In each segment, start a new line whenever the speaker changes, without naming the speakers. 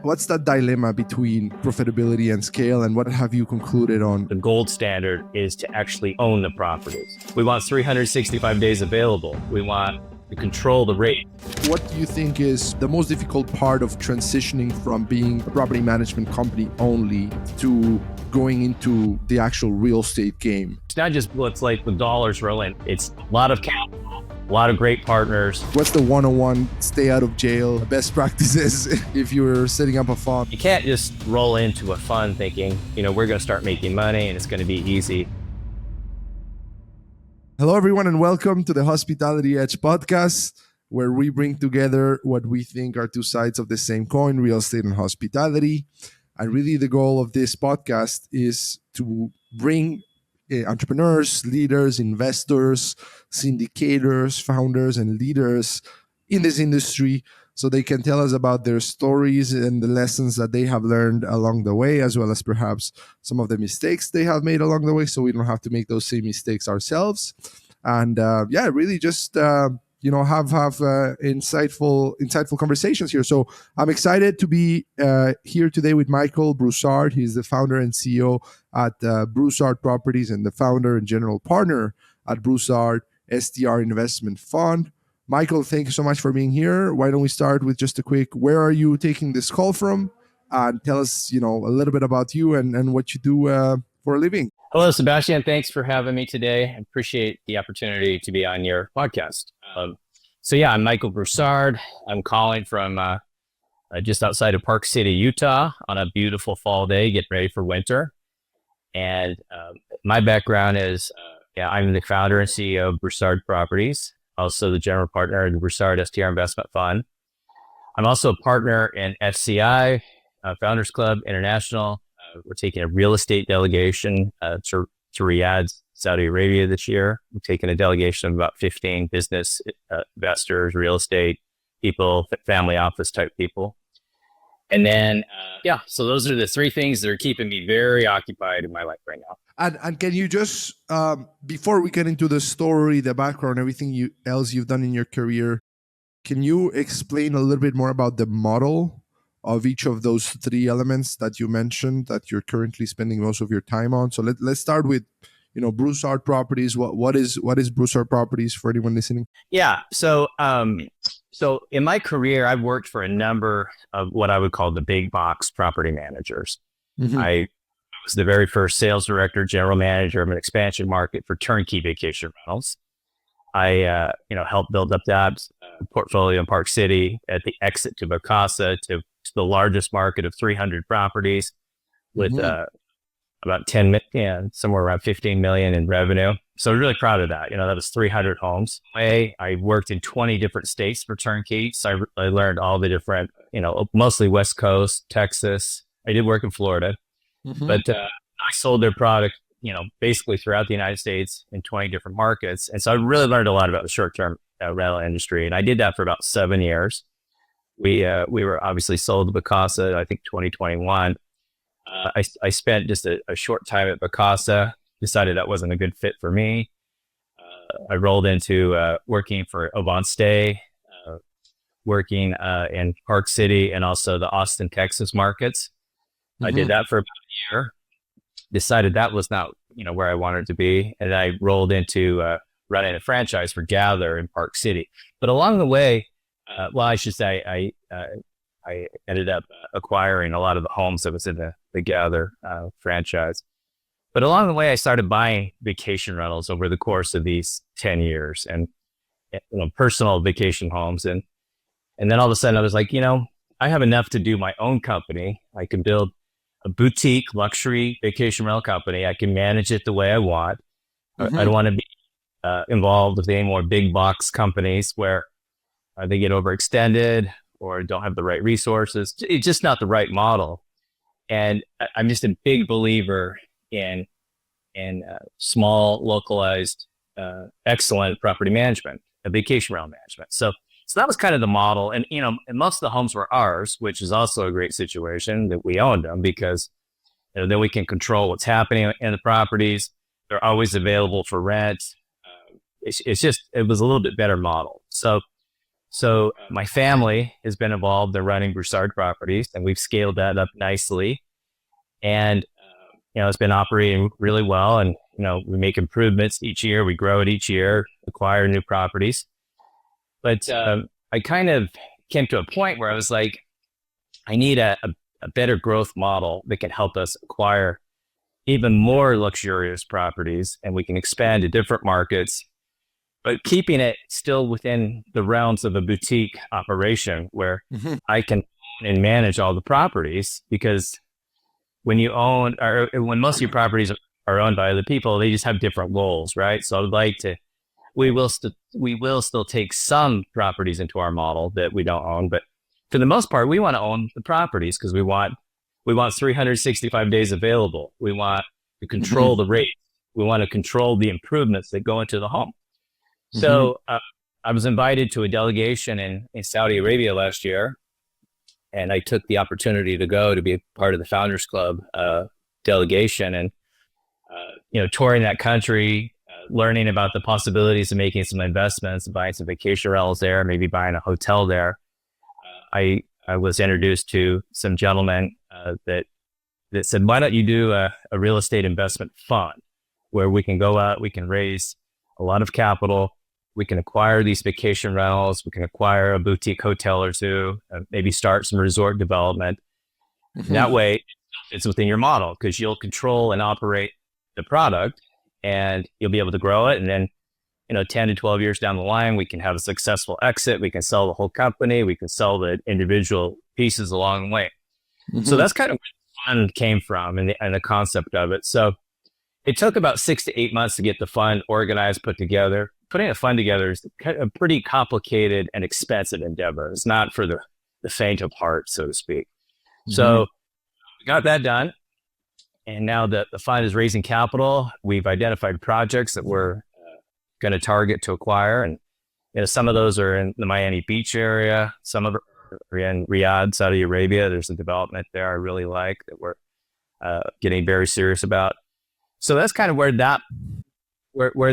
What's that dilemma between profitability and scale, and what have you concluded on?
The gold standard is to actually own the properties. We want 365 days available. We want to control the rate.
What do you think is the most difficult part of transitioning from being a property management company only to going into the actual real estate game?
It's not just what's like the dollars rolling. It's a lot of capital, a lot of great partners.
What's the 101 stay out of jail best practices if you're setting up a fund?
You can't just roll into a fund thinking, we're going to start making money and it's going to be easy.
Hello, everyone, and welcome to the Hospitality Edge podcast, where we bring together what we think are two sides of the same coin, real estate and hospitality. And really the goal of this podcast is to bring entrepreneurs, leaders, investors, syndicators, founders, and leaders in this industry so they can tell us about their stories and the lessons that they have learned along the way, as well as perhaps some of the mistakes they have made along the way, so we don't have to make those same mistakes ourselves. And really just have insightful conversations here. So I'm excited to be here today with Michael Broussard. He's the founder and CEO at Broussard Properties and the founder and general partner at Broussard STR Investment Fund. Michael, thank you so much for being here. Why don't we start with just a quick, where are you taking this call from? And tell us, a little bit about you and what you do for a living.
Hello, Sebastian. Thanks for having me today. I appreciate the opportunity to be on your podcast. I'm Michael Broussard. I'm calling from just outside of Park City, Utah on a beautiful fall day, getting ready for winter. And my background is, I'm the founder and CEO of Broussard Properties, also the general partner in the Broussard STR Investment Fund. I'm also a partner in FCI, Founders Club International. We're taking a real estate delegation to Riyadh, Saudi Arabia this year. We're taking a delegation of about 15 business investors, real estate people, family office type people. And then, so those are the three things that are keeping me very occupied in my life right now.
And can you just, before we get into the story, the background, everything else you've done in your career, can you explain a little bit more about the model of each of those three elements that you mentioned that you're currently spending most of your time on? So let's start with, Broussard Properties. What is Broussard Properties for anyone listening?
Yeah. So in my career, I've worked for a number of what I would call the big box property managers. Mm-hmm. I was the very first sales director, general manager of an expansion market for turnkey vacation rentals. I, helped build up that portfolio in Park City at the exit to Bacasa to the largest market of 300 properties with about 10 million, somewhere around 15 million in revenue. So I'm really proud of that. That was 300 homes. I worked in 20 different states for turnkey. So I learned all the different, mostly West Coast, Texas. I did work in Florida, but I sold their product, basically throughout the United States in 20 different markets. And so I really learned a lot about the short-term rental industry. And I did that for about 7 years. We were obviously sold to Bacasa, I think 2021. I spent just a short time at Bacasa, decided that wasn't a good fit for me. I rolled into working for Avantstay, working in Park City and also the Austin, Texas markets. I did that for about a year, decided that was not where I wanted to be. And I rolled into running a franchise for Gather in Park City. But along the way, I ended up acquiring a lot of the homes that was in the Gather franchise. But along the way, I started buying vacation rentals over the course of these 10 years and personal vacation homes. And then all of a sudden I was like, I have enough to do my own company. I can build a boutique luxury vacation rental company. I can manage it the way I want. I don't want to be involved with any more big box companies where they get overextended or don't have the right resources. It's just not the right model. And I'm just a big believer in small, localized, excellent property management, vacation rental management. So that was kind of the model. And, and most of the homes were ours, which is also a great situation that we owned them because then we can control what's happening in the properties. They're always available for rent. It was a little bit better model. So So my family has been involved in running Broussard Properties, and we've scaled that up nicely. And it's been operating really well. And we make improvements each year. We grow it each year, acquire new properties. But I kind of came to a point where I was like, I need a better growth model that can help us acquire even more luxurious properties, and we can expand to different markets, but keeping it still within the realms of a boutique operation where I can own and manage all the properties. Because when you own, or when most of your properties are owned by other people, they just have different goals, right? So I would like to, we will still take some properties into our model that we don't own, but for the most part, we want to own the properties because we want 365 days available. We want to control the rate. We want to control the improvements that go into the home. So I was invited to a delegation in Saudi Arabia last year, and I took the opportunity to go to be a part of the Founders Club delegation, and touring that country, learning about the possibilities of making some investments, buying some vacation rentals there, maybe buying a hotel there. I was introduced to some gentlemen that said, why don't you do a real estate investment fund where we can go out, we can raise a lot of capital, we can acquire these vacation rentals, we can acquire a boutique hotel or two, maybe start some resort development. That way it's within your model because you'll control and operate the product and you'll be able to grow it. And then 10 to 12 years down the line, we can have a successful exit. We can sell the whole company. We can sell the individual pieces along the way. So that's kind of where the fund came from and the concept of it. So it took about 6 to 8 months to get the fund organized, put together. Putting a fund together is a pretty complicated and expensive endeavor. It's not for the faint of heart, so to speak. So we got that done. And now that the fund is raising capital, we've identified projects that we're going to target to acquire. And some of those are in the Miami Beach area. Some of them are in Riyadh, Saudi Arabia. There's a development there I really like that we're getting very serious about. So that's kind of where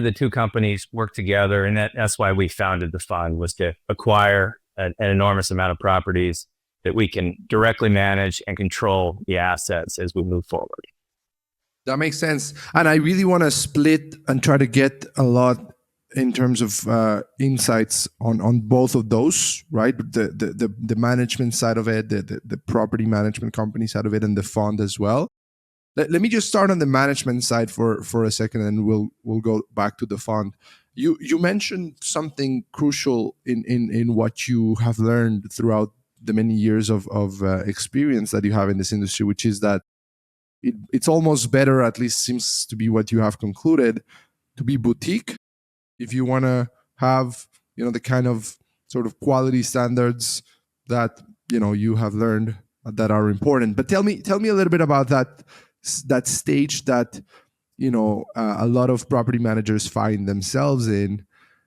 the two companies work together. And that's why we founded the fund, was to acquire an enormous amount of properties that we can directly manage and control the assets as we move forward.
That makes sense. And I really want to split and try to get a lot in terms of insights on both of those, right? The management side of it, the property management company side of it, and the fund as well. Let me just start on the management side for a second, and we'll go back to the fund. You mentioned something crucial in what you have learned throughout the many years of experience that you have in this industry, which is that it's almost better, at least seems to be what you have concluded, to be boutique if you want to have the kind of sort of quality standards that you have learned that are important. But tell me a little bit about that stage that a lot of property managers find themselves in,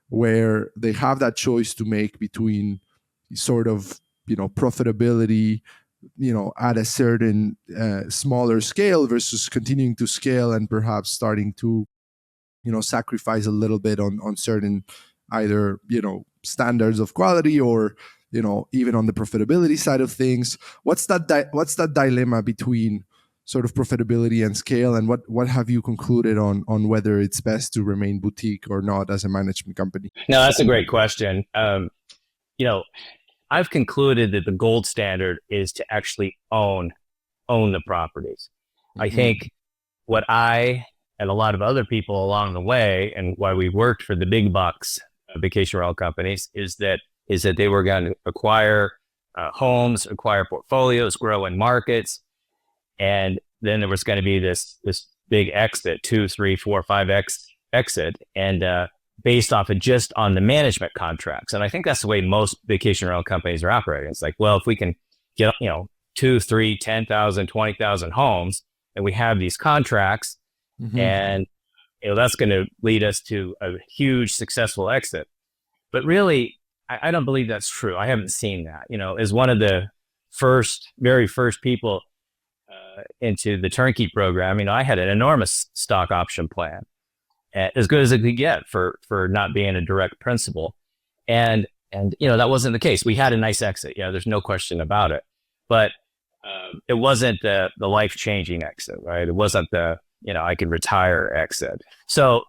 where they have that choice to make between sort of profitability at a certain smaller scale versus continuing to scale and perhaps starting to sacrifice a little bit on certain either standards of quality or even on the profitability side of things. What's that dilemma between sort of profitability and scale, and what have you concluded on whether it's best to remain boutique or not as a management company?
No, that's a great question. I've concluded that the gold standard is to actually own the properties. I think what I and a lot of other people along the way, and why we worked for the big bucks vacation rental companies, is that they were going to acquire homes, acquire portfolios, grow in markets, and then there was going to be this big exit, 2, 3, 4, 5x exit, and based off of just on the management contracts. And I think that's the way most vacation rental companies are operating. It's like, well, if we can get 2, 3, 10,000, 20,000 homes, and we have these contracts, and that's going to lead us to a huge successful exit. But really, I don't believe that's true. I haven't seen that. As one of the very first people into the turnkey program, I had an enormous stock option plan, as good as it could get for not being a direct principal. And And, that wasn't the case. We had a nice exit. Yeah, there's no question about it. But it wasn't the life-changing exit, right? It wasn't the, I could retire exit. So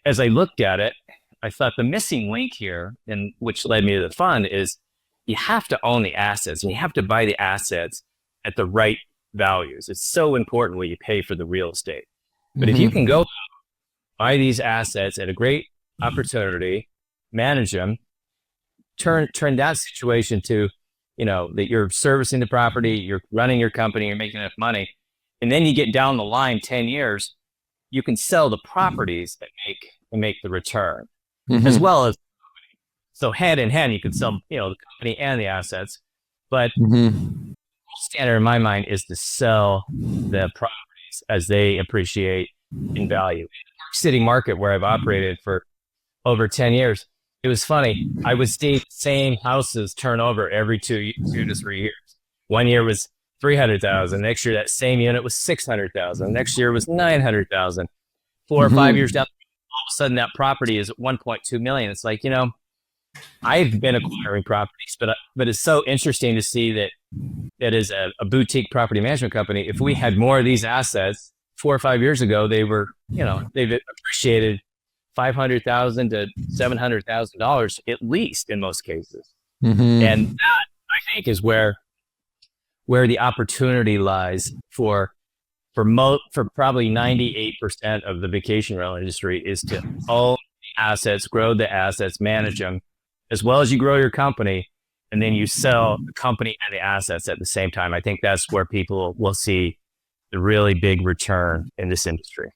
as I looked at it, I thought the missing link here, and which led me to the fund, is you have to own the assets and you have to buy the assets at the right values. It's so important what you pay for the real estate. But if you can go buy these assets at a great opportunity, manage them, turn that situation to, that you're servicing the property, you're running your company, you're making enough money, and then you get down the line 10 years, you can sell the properties that make the return, as well as, so hand in hand, you can sell, the company and the assets. But the standard in my mind is to sell the properties as they appreciate in value. In the New York City market, where I've operated for over 10 years, it was funny. I would see the same houses turn over every 2 to 3 years. 1 year was 300,000. Next year, that same unit was 600,000. Next year was 900,000. 4 or 5 years down, all of a sudden that property is 1.2 million. It's like, I've been acquiring properties, but it's so interesting to see that as a boutique property management company, if we had more of these assets 4 or 5 years ago, they were, they've appreciated $500,000 to $700,000 at least in most cases. And that, I think, is where the opportunity lies for probably 98% of the vacation rental industry, is to own the assets, grow the assets, manage them, as well as you grow your company, and then you sell the company and the assets at the same time. I think that's where people will see the really big return in this industry.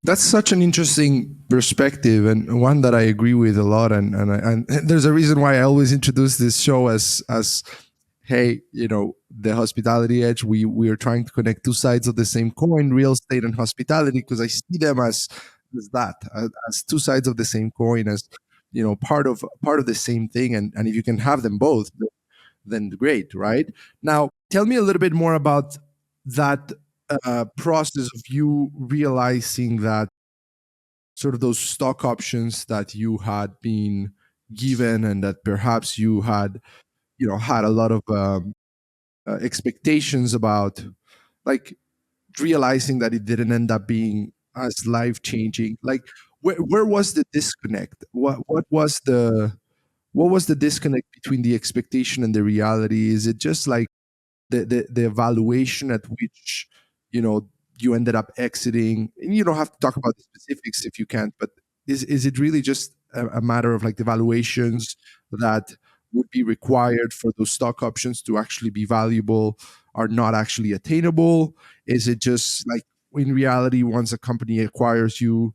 That's such an interesting perspective, and one that I agree with a lot. And there's a reason why I always introduce this show as hey, the Hospitality Edge. We are trying to connect two sides of the same coin, real estate and hospitality, because I see them as two sides of the same coin, as part of the same thing. And if you can have them both, then great, right? Now, tell me a little bit more about that process of you realizing that sort of those stock options that you had been given, and that perhaps you had had a lot of expectations about, like, realizing that it didn't end up being as life-changing. Like, where was the disconnect? What was the disconnect between the expectation and the reality? Is it just like the evaluation at which you ended up exiting? And you don't have to talk about the specifics if you can't, but is it really just a matter of like the valuations that would be required for those stock options to actually be valuable are not actually attainable? Is it just like, in reality, once a company acquires you,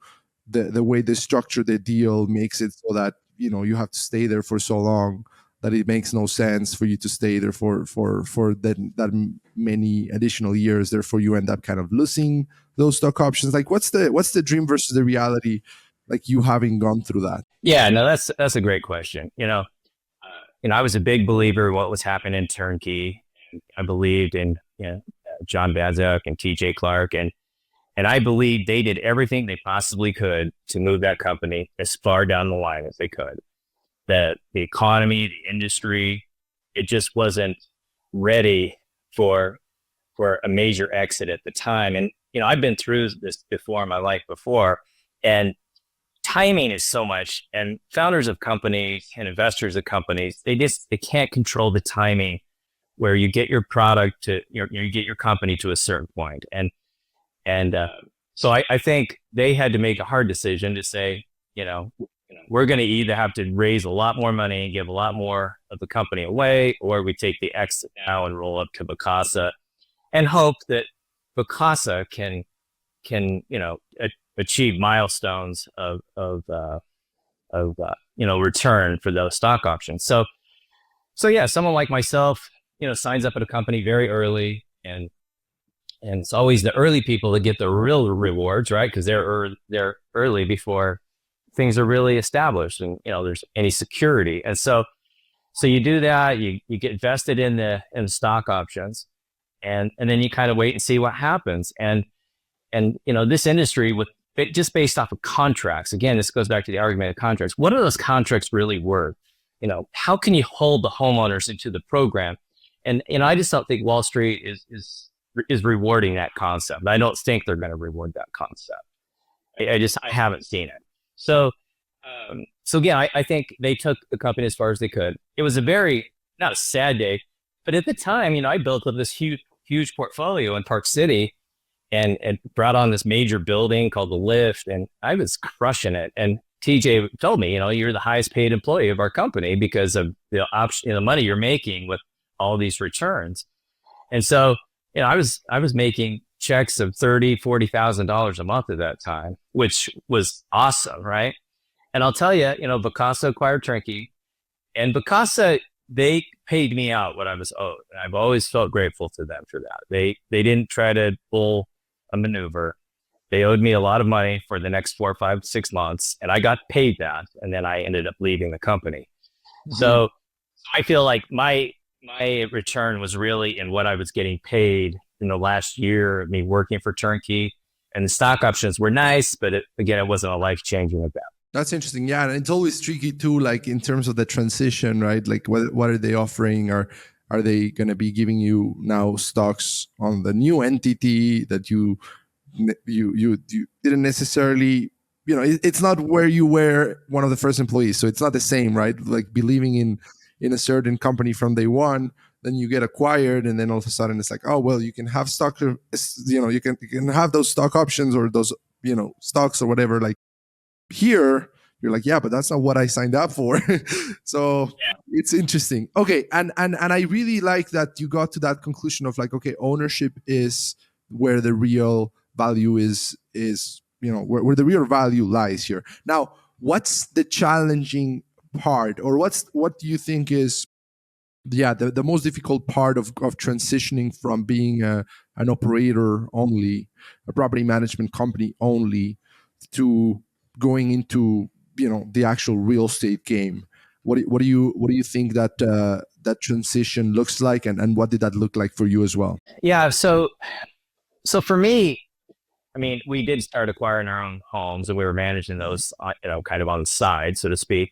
the way they structure the deal makes it so that you have to stay there for so long that it makes no sense for you to stay there for that many additional years? Therefore, you end up kind of losing those stock options. Like, what's the dream versus the reality? Like, you having gone through that.
Yeah, no, that's a great question. I was a big believer in what was happening in turnkey. I believed in John Bazuk and TJ Clark, and I believed they did everything they possibly could to move that company as far down the line as they could. The economy, the industry, it just wasn't ready for a major exit at the time. And I've been through this before in my life before, and timing is so much. And founders of companies and investors of companies, they can't control the timing where you get your product to you get your company to a certain point. And so I think they had to make a hard decision to say, we're going to either have to raise a lot more money and give a lot more of the company away, or we take the exit now and roll up to Vacasa and hope that Vacasa can achieve milestones of return for those stock options. So yeah, someone like myself, signs up at a company very early, and it's always the early people that get the real rewards, right? Because they're early before things are really established and there's any security. And so you do that, you get vested in the stock options, and then you kind of wait and see what happens. And this industry, with it just based off of contracts, again, this goes back to the argument of contracts. What are those contracts really worth? how can you hold the homeowners into the program? And I just don't think Wall Street is rewarding that concept. I don't think they're going to reward that concept. I haven't seen it. So yeah, I think they took the company as far as they could. It was not a sad day, but at the time, I built up this huge portfolio in Park City and brought on this major building called the Lift, and I was crushing it. And TJ told me, you're the highest paid employee of our company because of the option, the money you're making with all these returns. And so, I was making checks of $30,000-$40,000 a month at that time, which was awesome, right? And I'll tell you, Vacasa acquired Turnkey, and Vacasa, they paid me out what I was owed. And I've always felt grateful to them for that. They didn't try to pull a maneuver. They owed me a lot of money for the next 4, 5, 6 months, and I got paid that. And then I ended up leaving the company. Mm-hmm. So I feel like my return was really in what I was getting paid in the last year of me working for Turnkey. And the stock options were nice, but it wasn't a life-changing event.
That's interesting. Yeah. And it's always tricky too, like in terms of the transition, right? Like what are they offering? Or are they going to be giving you now stocks on the new entity that you didn't necessarily, it's not where you were one of the first employees. So it's not the same, right? Like believing in a certain company from day one, then you get acquired, and then all of a sudden it's like, oh, well, you can have stock, you can have those stock options or those, stocks or whatever. Like here, you're like, yeah, but that's not what I signed up for. So yeah. It's interesting. Okay. And I really like that you got to that conclusion of like, okay, ownership is where the real value is, where the real value lies here. Now, what's the challenging part, or what do you think is the most difficult part of transitioning from being an operator only, a property management company only, to going into the actual real estate game? What do you think that transition looks like, and what did that look like for you as well?
Yeah, so for me, I mean, we did start acquiring our own homes, and we were managing those, kind of on the side, so to speak.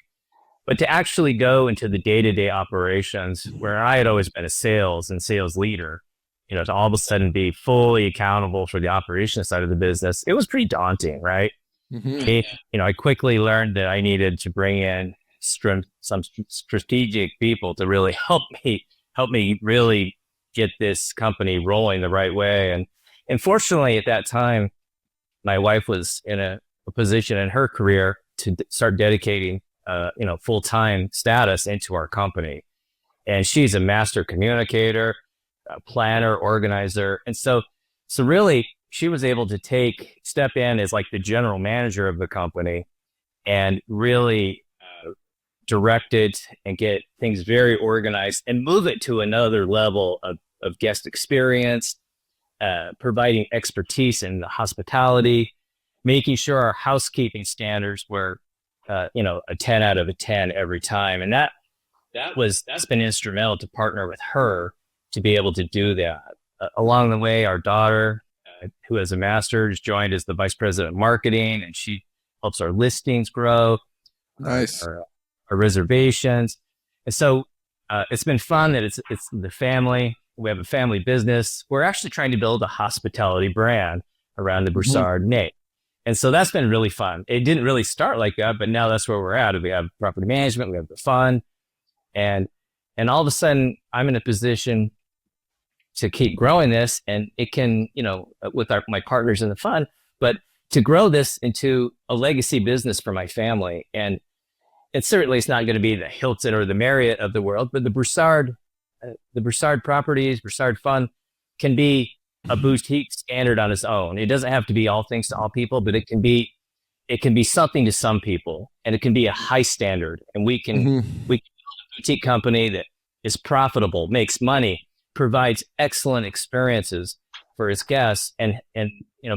But to actually go into the day-to-day operations, where I had always been a sales leader, to all of a sudden be fully accountable for the operations side of the business, it was pretty daunting, right? Mm-hmm. I quickly learned that I needed to bring in some strategic people to really help me really get this company rolling the right way. And fortunately, at that time, my wife was in a position in her career to start dedicating full-time status into our company. And she's a master communicator, a planner, organizer. And so really, she was able to step in as like the general manager of the company and really direct it and get things very organized and move it to another level of guest experience, providing expertise in the hospitality, making sure our housekeeping standards were a 10 out of a 10 every time. And that's been instrumental to partner with her to be able to do that. Along the way, our daughter, who has a master's, joined as the vice president of marketing, and she helps our listings grow.
Nice.
Our reservations. And so it's been fun that it's the family. We have a family business. We're actually trying to build a hospitality brand around the Broussard name. And so that's been really fun. It didn't really start like that, but now that's where we're at. We have property management, we have the fund, and all of a sudden I'm in a position to keep growing this, and it can, with my partners in the fund, but to grow this into a legacy business for my family. And certainly it's not going to be the Hilton or the Marriott of the world, but the Broussard Properties, Broussard Fund can be a boutique standard on its own. It doesn't have to be all things to all people, but it can be something to some people, and it can be a high standard. And we can build a boutique company that is profitable, makes money, provides excellent experiences for its guests, and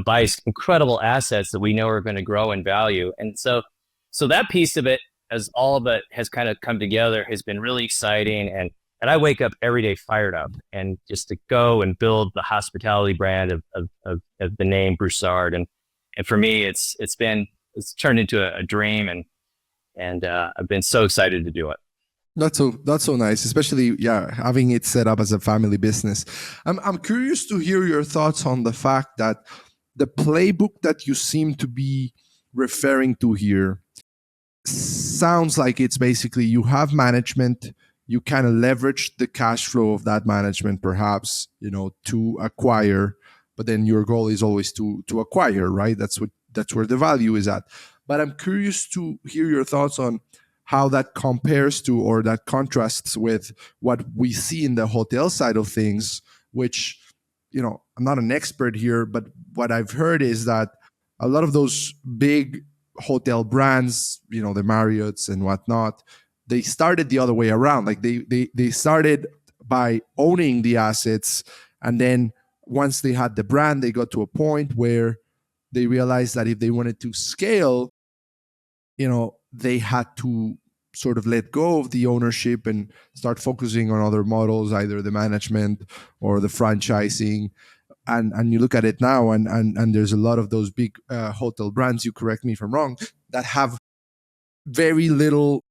buys incredible assets that we know are going to grow in value. And so that piece of it, as all of it has kind of come together, has been really exciting. And I wake up every day fired up, and just to go and build the hospitality brand of the name Broussard. And for me, it's turned into a dream, and I've been so excited to do it.
That's so nice, especially having it set up as a family business. I'm curious to hear your thoughts on the fact that the playbook that you seem to be referring to here sounds like it's basically you have management, you kind of leverage the cash flow of that management, perhaps, to acquire, but then your goal is always to acquire, right? That's where the value is at. But I'm curious to hear your thoughts on how that compares to or that contrasts with what we see in the hotel side of things, which, I'm not an expert here, but what I've heard is that a lot of those big hotel brands, the Marriotts and whatnot, they started the other way around. Like they started by owning the assets, and then once they had the brand, they got to a point where they realized that if they wanted to scale, they had to sort of let go of the ownership and start focusing on other models, either the management or the franchising. And you look at it now, and there's a lot of those big hotel brands, you correct me if I'm wrong, that have very little,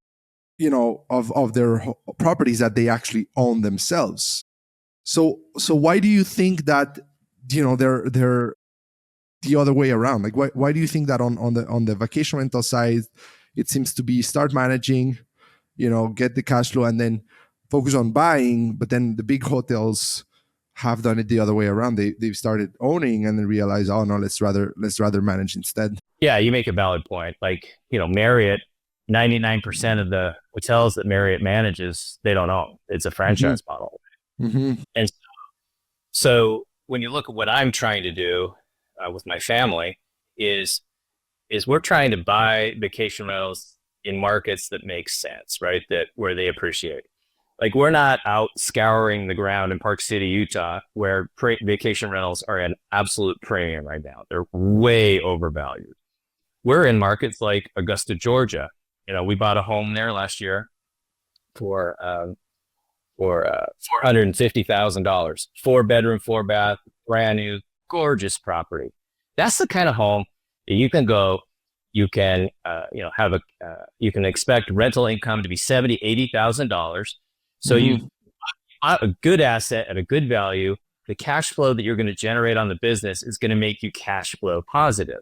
of their properties that they actually own themselves. So why do you think that, they're the other way around? Like, why do you think that on the vacation rental side, it seems to be start managing, get the cash flow, and then focus on buying, but then the big hotels have done it the other way around. They've started owning and then realize, oh no, let's rather manage instead.
Yeah, you make a valid point. Like, Marriott, 99% of the hotels that Marriott manages, they don't own. It's a franchise model. And so when you look at what I'm trying to do with my family is we're trying to buy vacation rentals in markets that make sense, right? That where they appreciate. Like, we're not out scouring the ground in Park City, Utah, where vacation rentals are an absolute premium right now. They're way overvalued. We're in markets like Augusta, Georgia. We bought a home there last year for $450,000, 4-bedroom, 4-bath, brand new, gorgeous property. That's the kind of home that you can go. You can, you can expect rental income to be $70,000, $80,000. So you bought a good asset at a good value. The cash flow that you're going to generate on the business is going to make you cash flow positive.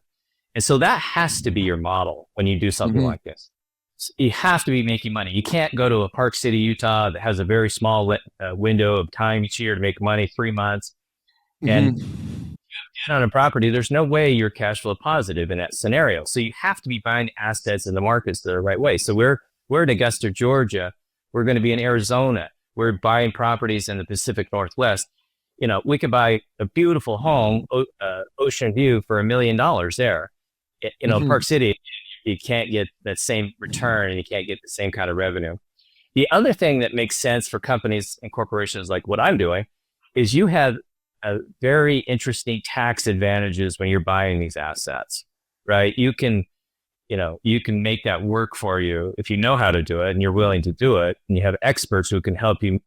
And so that has to be your model when you do something like this. So you have to be making money. You can't go to a Park City, Utah that has a very small window of time each year to make money, 3 months. And on a property, there's no way you're cash flow positive in that scenario. So you have to be buying assets in the markets the right way. So we're in Augusta, Georgia. We're going to be in Arizona. We're buying properties in the Pacific Northwest. We could buy a beautiful home, ocean view, for $1 million there. Park City, you can't get that same return and you can't get the same kind of revenue. The other thing that makes sense for companies and corporations like what I'm doing is you have a very interesting tax advantages when you're buying these assets, right? You can make that work for you if you know how to do it and you're willing to do it, and you have experts who can help you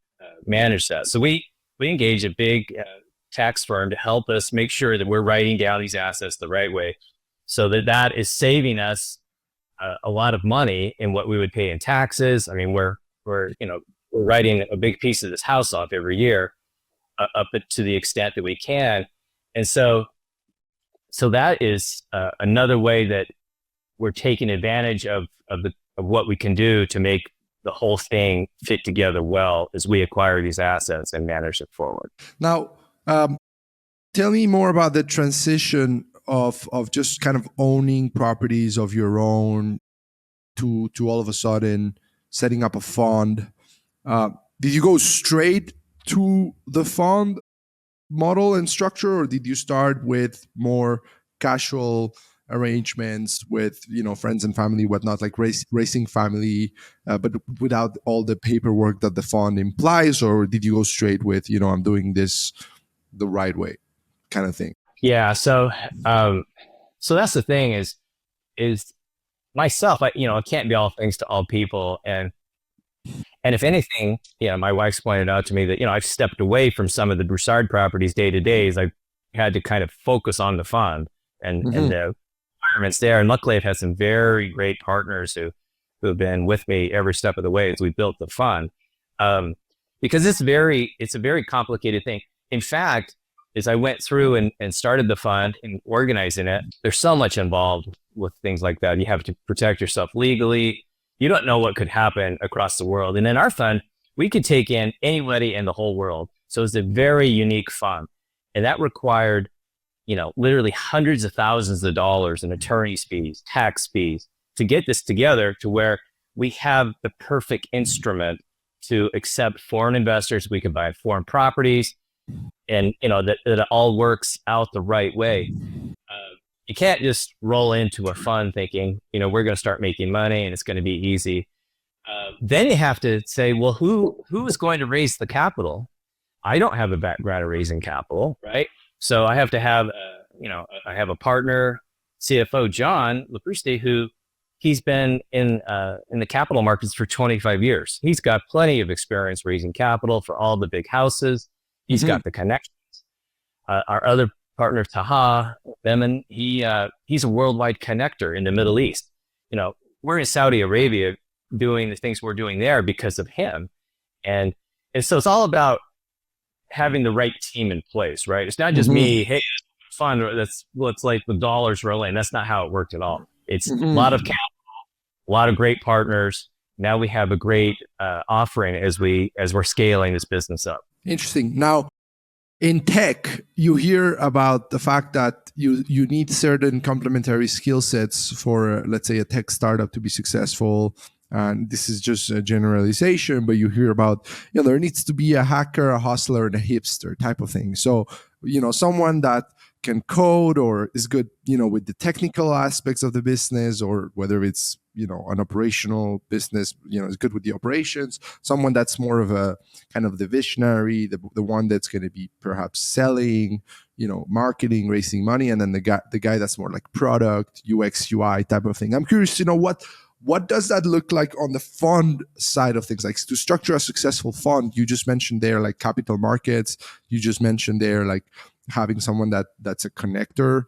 manage that. So we engage a big tax firm to help us make sure that we're writing down these assets the right way, so that is saving us a lot of money in what we would pay in taxes. I mean, we're writing a big piece of this house off every year, up to the extent that we can, and so that is another way that we're taking advantage of what we can do to make the whole thing fit together well as we acquire these assets and manage it forward.
Now, tell me more about the transition of just kind of owning properties of your own to all of a sudden setting up a fund. Did you go straight to the fund model and structure, or did you start with more casual arrangements with friends and family, whatnot, like raising family, but without all the paperwork that the fund implies? Or did you go straight with I'm doing this the right way kind of thing?
Yeah, so that's the thing is myself, I can't be all things to all people, and if anything, my wife's pointed out to me that I've stepped away from some of the Broussard properties day to day. I've had to kind of focus on the fund and the environments there. And luckily, I've had some very great partners who who have been with me every step of the way as we built the fund. Because it's a very complicated thing. In fact, as I went through and started the fund and organizing it, there's so much involved with things like that. You have to protect yourself legally. You don't know what could happen across the world. And in our fund, we could take in anybody in the whole world. So it's a very unique fund. And that required, literally hundreds of thousands of dollars in attorney's fees, tax fees to get this together to where we have the perfect instrument to accept foreign investors. We can buy foreign properties, and that it all works out the right way. You can't just roll into a fund thinking, we're going to start making money and it's going to be easy. Then you have to say, well, who is going to raise the capital? I don't have a background of raising capital, right? So I have to have, I have a partner, CFO John Lepruste, who he's been in the capital markets for 25 years. He's got plenty of experience raising capital for all the big houses. He's got the connections. Our other partner, Taha Beman, he's a worldwide connector in the Middle East. We're in Saudi Arabia doing the things we're doing there because of him. And so it's all about having the right team in place, right? It's not just me, hey, it's fun. It's like the dollars roll in. That's not how it worked at all. It's a lot of capital, a lot of great partners. Now we have a great offering as we're scaling this business up.
Interesting. Now, in tech, you hear about the fact that you need certain complementary skill sets for, let's say, a tech startup to be successful. And this is just a generalization, but you hear about, there needs to be a hacker, a hustler, and a hipster type of thing. So, someone that can code or is good, with the technical aspects of the business, or whether it's, an operational business, is good with the operations. Someone that's more of a kind of the visionary, the one that's going to be perhaps selling, marketing, raising money, and then the guy that's more like product, UX, UI type of thing. I'm curious to know what does that look like on the fund side of things? Like, to structure a successful fund, you just mentioned there, like capital markets. You just mentioned there, like having someone that's a connector.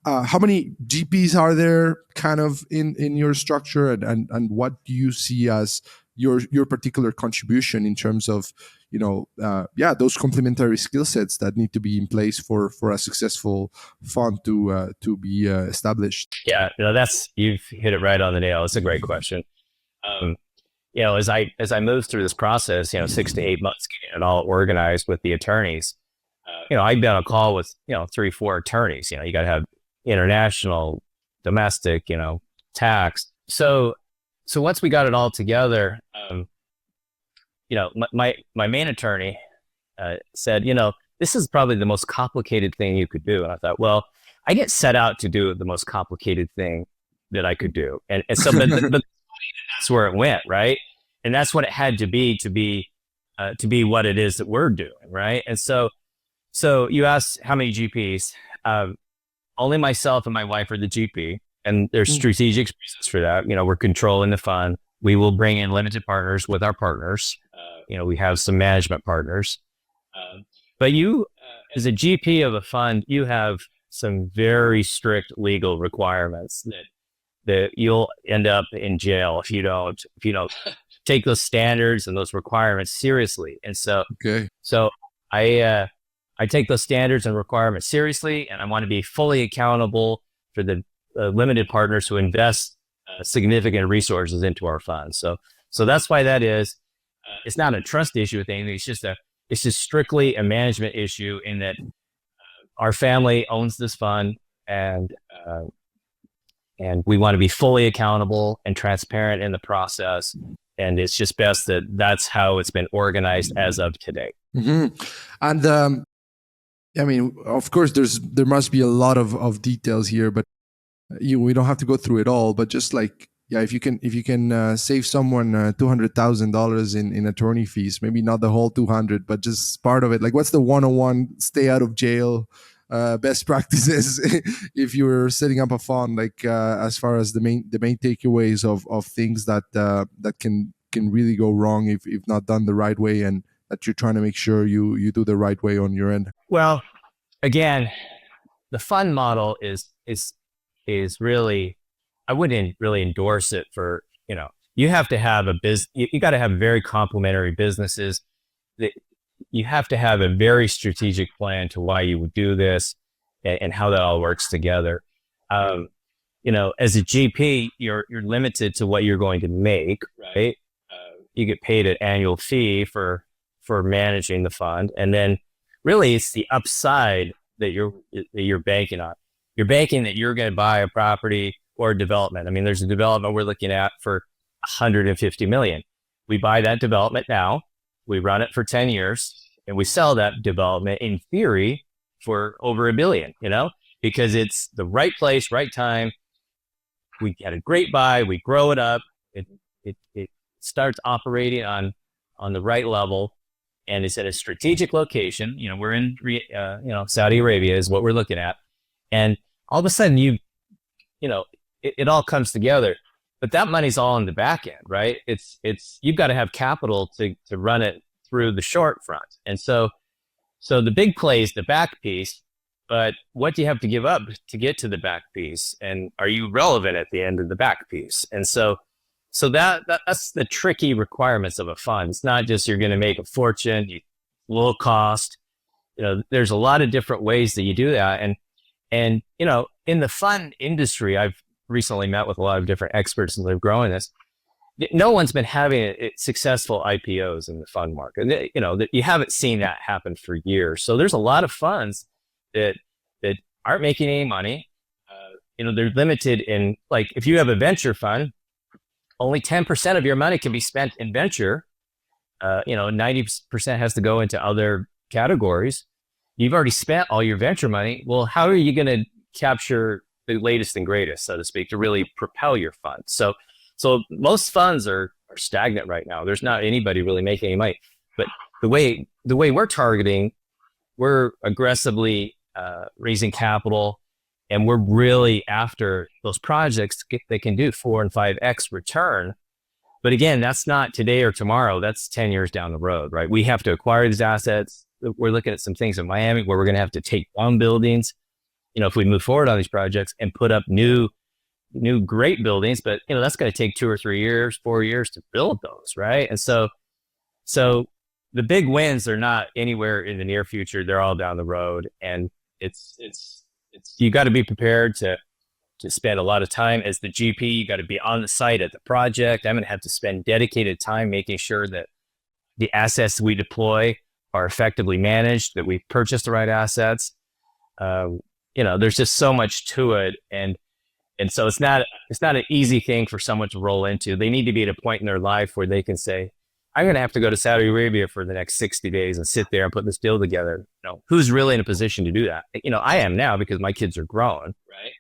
How many GPs are there kind of in your structure, and what do you see as your particular contribution in terms of, those complementary skill sets that need to be in place for a successful fund to be established?
Yeah, you've hit it right on the nail. It's a great question. As I moved through this process, 6 to 8 months getting it all organized with the attorneys, I've been on a call with 3, 4 attorneys. You got to have international, domestic, tax. So once we got it all together, my main attorney said, this is probably the most complicated thing you could do. And I thought, well, I didn't set out to do the most complicated thing that I could do. And so, but that's where it went, right? And that's what it had to be what it is that we're doing, right? And so you asked how many GPs? Only myself and my wife are the GP, and there's strategic reasons for that. We're controlling the fund. We will bring in limited partners with our partners. We have some management partners. But you, as a GP of a fund, you have some very strict legal requirements that you'll end up in jail if you don't take those standards and those requirements seriously. And so I take those standards and requirements seriously, and I want to be fully accountable for the limited partners who invest significant resources into our fund. So that's why that is. It's not a trust issue with anything. It's just strictly a management issue in that our family owns this fund, and we want to be fully accountable and transparent in the process. And it's just best that that's how it's been organized as of today.
And of course, there must be a lot of details here, but we don't have to go through it all. But just like, if you can save someone $200,000 in attorney fees, maybe not the whole 200, but just part of it. Like, what's the 101 stay out of jail best practices if you were setting up a fund? Like, as far as the main takeaways of things that can really go wrong if not done the right way, and that you're trying to make sure you do the right way on your end.
Well, again, the fund model is really, I wouldn't really endorse it for, you have to have a business. You got to have very complementary businesses. That you have to have a very strategic plan to why you would do this and how that all works together. As a GP, you're limited to what you're going to make, right? You get paid an annual fee for managing the fund, and then really it's the upside that you're banking on. You're banking that you're going to buy a property or a development. I mean, there's a development we're looking at for 150 million. We buy that development now, we run it for 10 years, and we sell that development in theory for over $1 billion, because it's the right place, right time. We had a great buy, we grow it up, it starts operating on the right level, and it's at a strategic location. We're in Saudi Arabia is what we're looking at, and all of a sudden it all comes together. But that money's all in the back end, right? It's you've got to have capital to run it through the short front, and so the big play is the back piece. But what do you have to give up to get to the back piece? And are you relevant at the end of the back piece? And so that's the tricky requirements of a fund. It's not just you're going to make a fortune, low cost. There's a lot of different ways that you do that. And in the fund industry, I've recently met with a lot of different experts and they're growing this. No one's been having successful IPOs in the fund market. You haven't seen that happen for years. So there's a lot of funds that aren't making any money. They're limited in, like, if you have a venture fund, only 10% of your money can be spent in venture. 90% has to go into other categories. You've already spent all your venture money. Well, how are you going to capture the latest and greatest, so to speak, to really propel your fund? So most funds are stagnant right now. There's not anybody really making any money. But the way we're targeting, we're aggressively raising capital, and we're really after those projects that can do 4 and 5x return. But again, that's not today or tomorrow. That's 10 years down the road, right? We have to acquire these assets. We're looking at some things in Miami where we're going to have to take down buildings, if we move forward on these projects, and put up new great buildings. But that's going to take 2 or 3 years, 4 years to build those, right? And so the big wins are not anywhere in the near future. They're all down the road, and it's you got to be prepared to spend a lot of time as the GP. You got to be on the site at the project. I'm going to have to spend dedicated time making sure that the assets we deploy are effectively managed, that we purchase the right assets. There's just so much to it, and so it's not an easy thing for someone to roll into. They need to be at a point in their life where they can say, I'm going to have to go to Saudi Arabia for the next 60 days and sit there and put this deal together. Who's really in a position to do that? I am now because my kids are grown, right?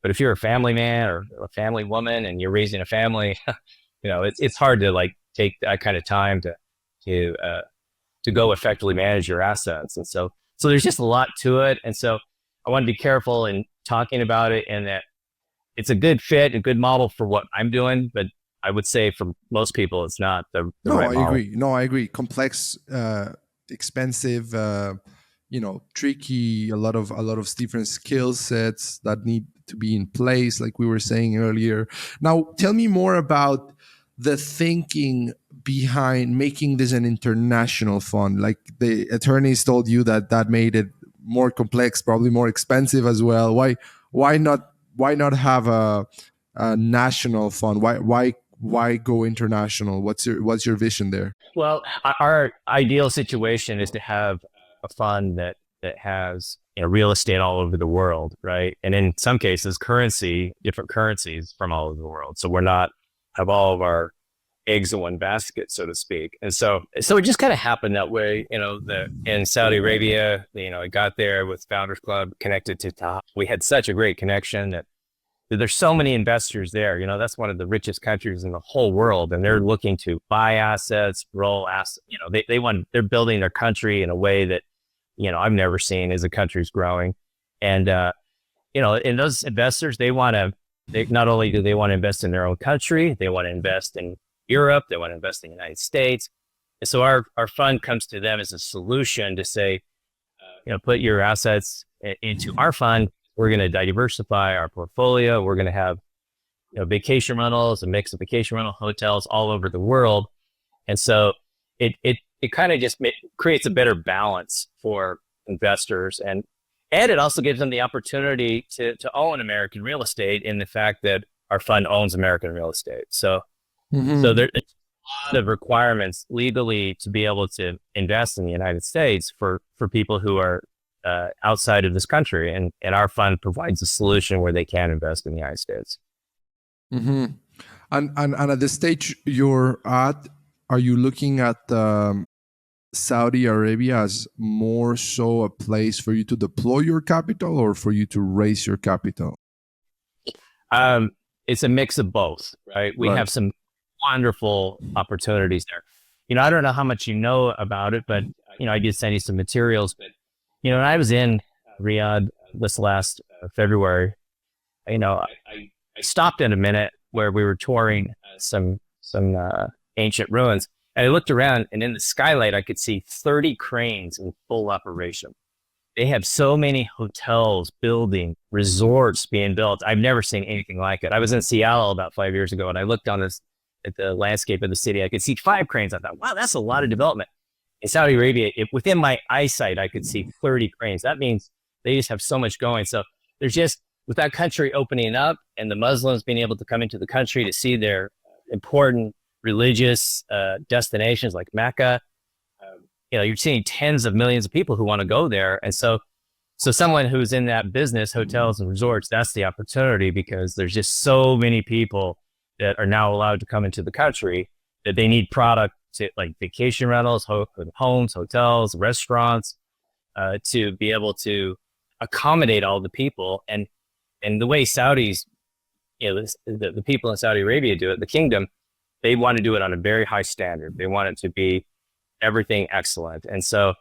But if you're a family man or a family woman and you're raising a family, it's hard to take that kind of time to go effectively manage your assets. And so there's just a lot to it. And so I want to be careful in talking about it, and that it's a good fit, a good model for what I'm doing, but I would say for most people, it's not the right model.
I agree. Complex, expensive, tricky. A lot of different skill sets that need to be in place, like we were saying earlier. Now, tell me more about the thinking behind making this an international fund. Like the attorneys told you that made it more complex, probably more expensive as well. Why not have a national fund? Why go international? What's your vision there?
Well, our ideal situation is to have a fund that has real estate all over the world, right? And in some cases, different currencies from all over the world. So we're not have all of our eggs in one basket, so to speak. And so it just kind of happened that way. In Saudi Arabia, I got there with Founders Club, connected to Taha. We had such a great connection that there's so many investors there. That's one of the richest countries in the whole world, and they're looking to buy assets, roll assets. They're building their country in a way that I've never seen as the country's growing. And and those investors, they not only do they want to invest in their own country, they want to invest in Europe, they want to invest in the United States. And so our fund comes to them as a solution to say, put your assets into our fund. We're going to diversify our portfolio. We're going to have vacation rentals, a mix of vacation rental hotels all over the world. And so it kind of just creates a better balance for investors, and it also gives them the opportunity to own American real estate in the fact that our fund owns American real estate. So there's a lot of requirements legally to be able to invest in the United States for people who are outside of this country, and our fund provides a solution where they can invest in the United States.
Mm-hmm. And at the stage you're at, are you looking at Saudi Arabia as more so a place for you to deploy your capital or for you to raise your capital?
It's a mix of both, right? We have some wonderful opportunities there. I don't know how much you know about it, but I did send you some materials. But when I was in Riyadh this last February, I stopped in a minute where we were touring some ancient ruins, and I looked around, and in the skylight I could see 30 cranes in full operation. They have so many hotels, building, resorts being built. I've never seen anything like it. I was in Seattle about 5 years ago, and I looked at the landscape of the city. I could see 5 cranes. I thought, wow, that's a lot of development. In Saudi Arabia, within my eyesight, I could see 30 cranes. That means they just have so much going. So there's just, with that country opening up and the Muslims being able to come into the country to see their important religious destinations like Mecca, you're seeing tens of millions of people who want to go there. And so someone who's in that business, hotels and resorts, that's the opportunity, because there's just so many people that are now allowed to come into the country that they need product like vacation rentals, homes, hotels, restaurants, to be able to accommodate all the people. And the way Saudis, the people in Saudi Arabia do it, the kingdom, they want to do it on a very high standard. They want it to be everything excellent. And so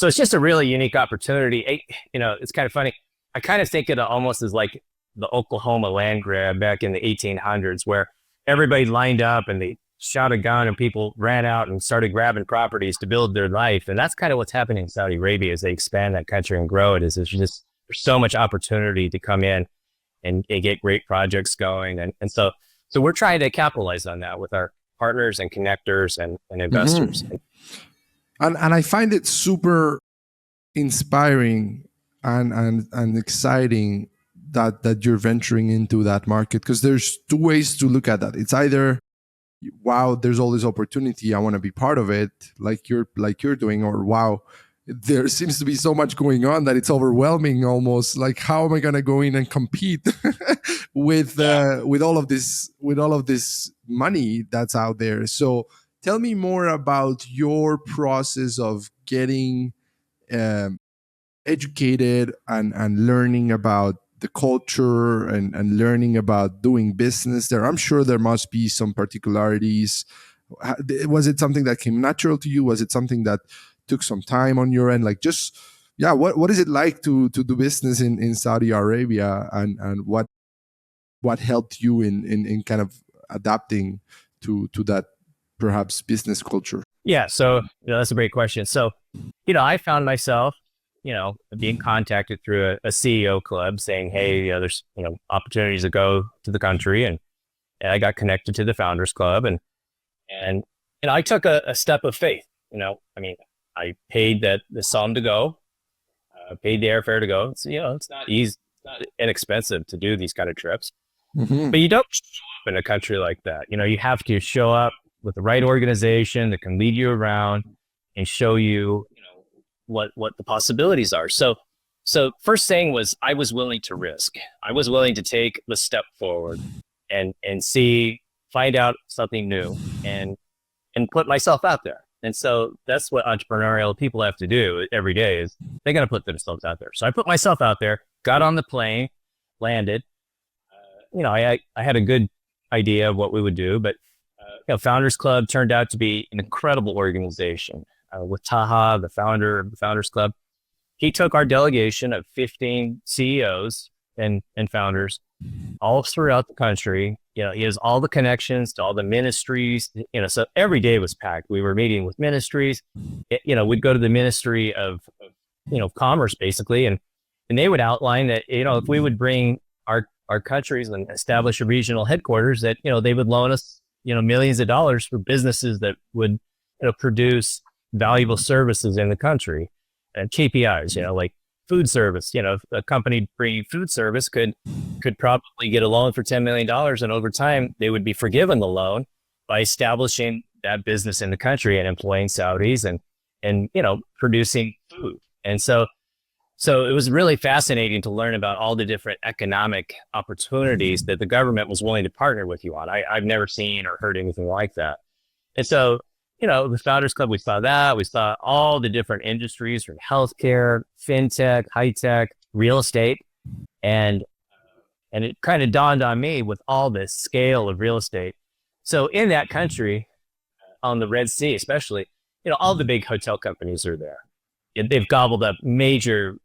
it's just a really unique opportunity. It's kind of funny. I kind of think it almost as like the Oklahoma land grab back in the 1800s, where everybody lined up and they shot a gun and people ran out and started grabbing properties to build their life. And that's kind of what's happening in Saudi Arabia as they expand that country and grow it. There's so much opportunity to come in and get great projects going. And so we're trying to capitalize on that with our partners and connectors and investors.
Mm-hmm. And I find it super inspiring and exciting that you're venturing into that market, because there's two ways to look at that. It's either, wow, there's all this opportunity, I want to be part of it, like you're doing, or wow, there seems to be so much going on that it's overwhelming almost. Like, how am I going to go in and compete with all of this money that's out there? So tell me more about your process of getting educated and learning about the culture and learning about doing business there. I'm sure there must be some particularities. Was it something that came natural to you? Was it something that took some time on your end? Like, just, what is it like to do business in Saudi Arabia, and what helped you in kind of adapting to that perhaps business culture?
Yeah, so that's a great question. So, I found myself, being contacted through a CEO club saying, hey, there's, opportunities to go to the country. And I got connected to the Founders Club, and I took a step of faith. I paid the sum to go, paid the airfare to go. It's, it's not easy, it's not inexpensive to do these kind of trips. Mm-hmm. But you don't show up in a country like that. You have to show up with the right organization that can lead you around and show you, what the possibilities are. So first thing was, I was willing to risk. I was willing to take the step forward and find out something new and put myself out there. And so that's what entrepreneurial people have to do every day, is they got to put themselves out there. So I put myself out there, got on the plane, landed. I had a good idea of what we would do, but Founders Club turned out to be an incredible organization. With Taha, the founder of the Founders Club, he took our delegation of 15 CEOs and founders all throughout the country. He has all the connections to all the ministries. So every day was packed. We were meeting with ministries. We'd go to the Ministry of Commerce, basically, and they would outline that if we would bring our countries and establish a regional headquarters that, they would loan us, millions of dollars for businesses that would, produce valuable services in the country and KPIs, like food service. A company bringing food service could probably get a loan for $10 million. And over time, they would be forgiven the loan by establishing that business in the country and employing Saudis and producing food. And so it was really fascinating to learn about all the different economic opportunities that the government was willing to partner with you on. I've never seen or heard anything like that. And so, the Founders Club, we saw that. We saw all the different industries from healthcare, fintech, high tech, real estate. And it kind of dawned on me with all this scale of real estate. So in that country, on the Red Sea especially, all the big hotel companies are there. They've gobbled up major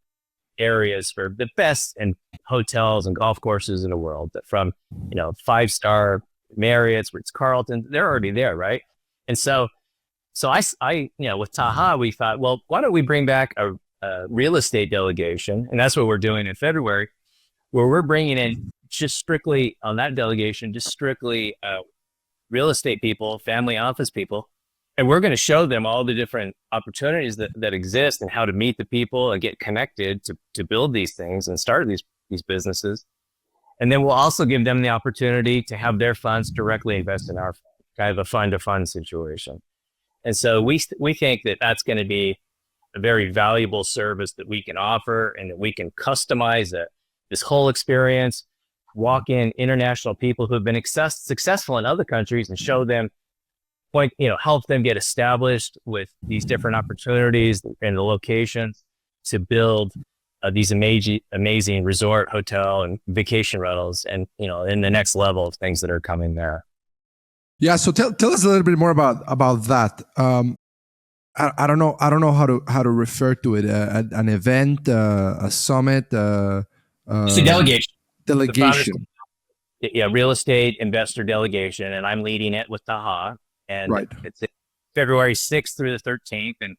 areas for the best and hotels and golf courses in the world, from 5-star Marriott's, Ritz-Carlton, they're already there, right? And so I with Taha, we thought, well, why don't we bring back a real estate delegation? And that's what we're doing in February, where we're bringing in just strictly on that delegation, real estate people, family office people. And we're going to show them all the different opportunities that exist and how to meet the people and get connected to build these things and start these businesses. And then we'll also give them the opportunity to have their funds directly invest in our kind of a fund-to-fund situation. And so we think that that's going to be a very valuable service that we can offer, and that we can customize this whole experience, walk in international people who have been successful in other countries and show them, help them get established with these different opportunities and the locations to build these amazing resort, hotel, and vacation rentals, and in the next level of things that are coming there.
Yeah. So tell us a little bit more about that. I don't know how to refer to it. An event, a summit,
it's a delegation.
Delegation.
Yeah, real estate investor delegation, and I'm leading it with Taha. And
right.
It's February 6th through the 13th, and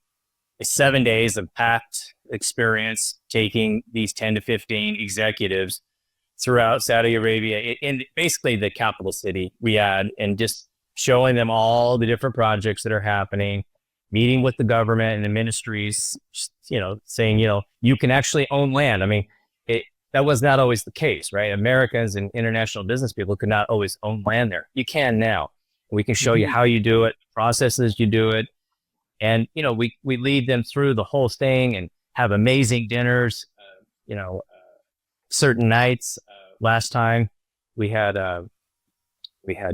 it's 7 days of packed experience, taking these 10 to 15 executives throughout Saudi Arabia, in basically the capital city, Riyadh, and just showing them all the different projects that are happening, meeting with the government and the ministries, saying, you can actually own land. I mean, that was not always the case, right? Americans and international business people could not always own land there. You can now. We can show you how you do it, processes you do it. And, we lead them through the whole thing and have amazing dinners, certain nights. Last time we had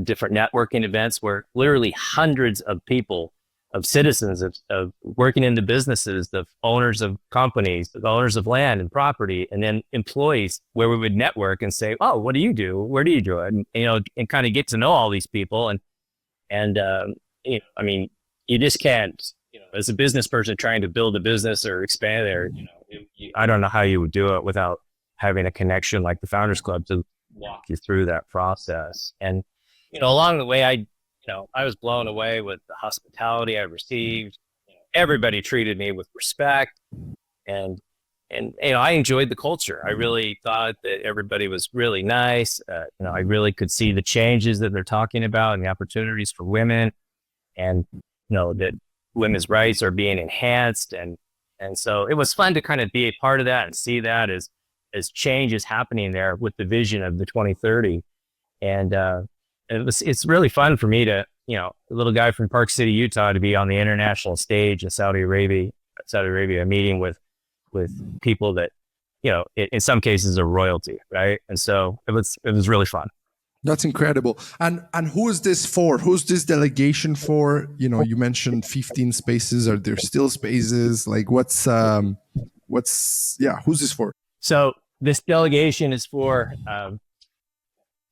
different networking events where literally hundreds of people, of citizens, of working in the businesses, the owners of companies, the owners of land and property, and then employees, where we would network and say, oh, what do you do? Where do you do it? And kind of get to know all these people. And I mean, you just can't, as a business person trying to build a business or expand there, I don't know how you would do it without having a connection like the Founders Club to walk you through that process. And, along the way, I was blown away with the hospitality I received. Everybody treated me with respect, and I enjoyed the culture. I really thought that everybody was really nice. I really could see the changes that they're talking about and the opportunities for women, and that women's rights are being enhanced, and so it was fun to kind of be a part of that and see that as change is happening there with the vision of the 2030, and it's really fun for me to, a little guy from Park City, Utah, to be on the international stage in Saudi Arabia, meeting with people that, in some cases are royalty, right? And so it was really fun.
That's incredible. And who is this for? Who's this delegation for? You mentioned 15 spaces. Are there still spaces? Like who's this for?
So this delegation is for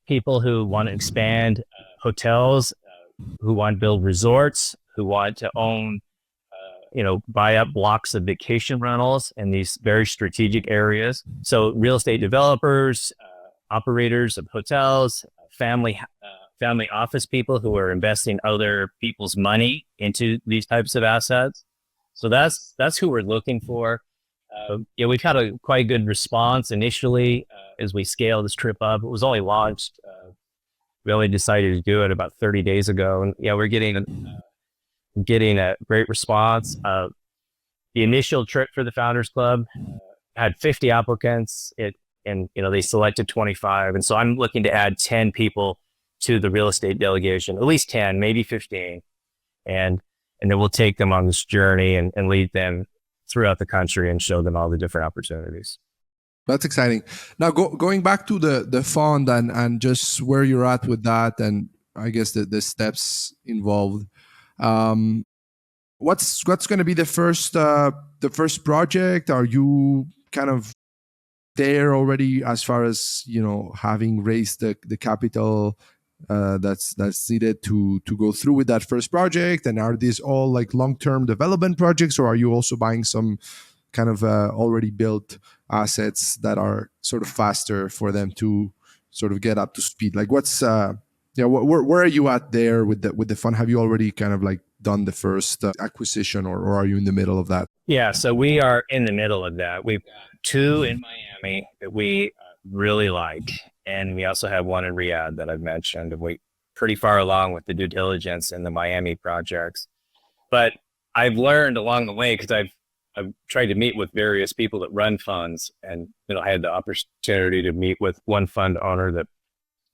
people who want to expand hotels, who want to build resorts, who want to own, buy up blocks of vacation rentals in these very strategic areas. So real estate developers, operators of hotels, family office people who are investing other people's money into these types of assets. So that's who we're looking for. We've had a quite good response initially. as we scale this trip up. It was only launched. We only decided to do it about 30 days ago, and yeah, we're getting a great response. The initial trip for the Founders Club had 50 applicants. And they selected 25, and so I'm looking to add 10 people to the real estate delegation, at least 10, maybe 15, and then we'll take them on this journey and lead them throughout the country and show them all the different opportunities.
That's exciting. Now, going back to the fund and just where you're at with that, and I guess the steps involved. What's going to be the first project? Are you kind of there already as far as having raised the capital that's needed to go through with that first project? And are these all like long-term development projects, or are you also buying some kind of already built assets that are sort of faster for them to sort of get up to speed? Like what's where are you at there with the fund? Have you already kind of like done the first acquisition, or are you in the middle of that?
Yeah, so we are in the middle of that. We've got 2 in Miami that we really like, and we also have 1 in Riyadh that I've mentioned. And we're pretty far along with the due diligence in the Miami projects. But I've learned along the way, because I've tried to meet with various people that run funds, and I had the opportunity to meet with one fund owner that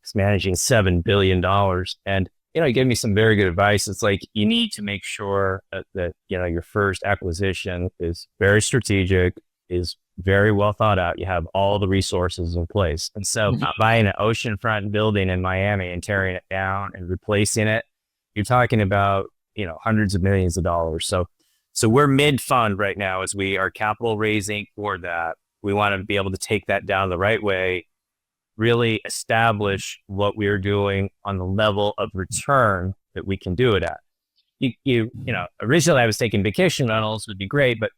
is managing $7 billion, and he gave me some very good advice. It's like, you need to make sure that your first acquisition is very strategic, is very well thought out. You have all the resources in place. And so buying an oceanfront building in Miami and tearing it down and replacing it, you're talking about, hundreds of millions of dollars. So we're mid-fund right now as we are capital raising for that. We want to be able to take that down the right way, really establish what we're doing on the level of return that we can do it at. Originally I was thinking vacation rentals would be great, but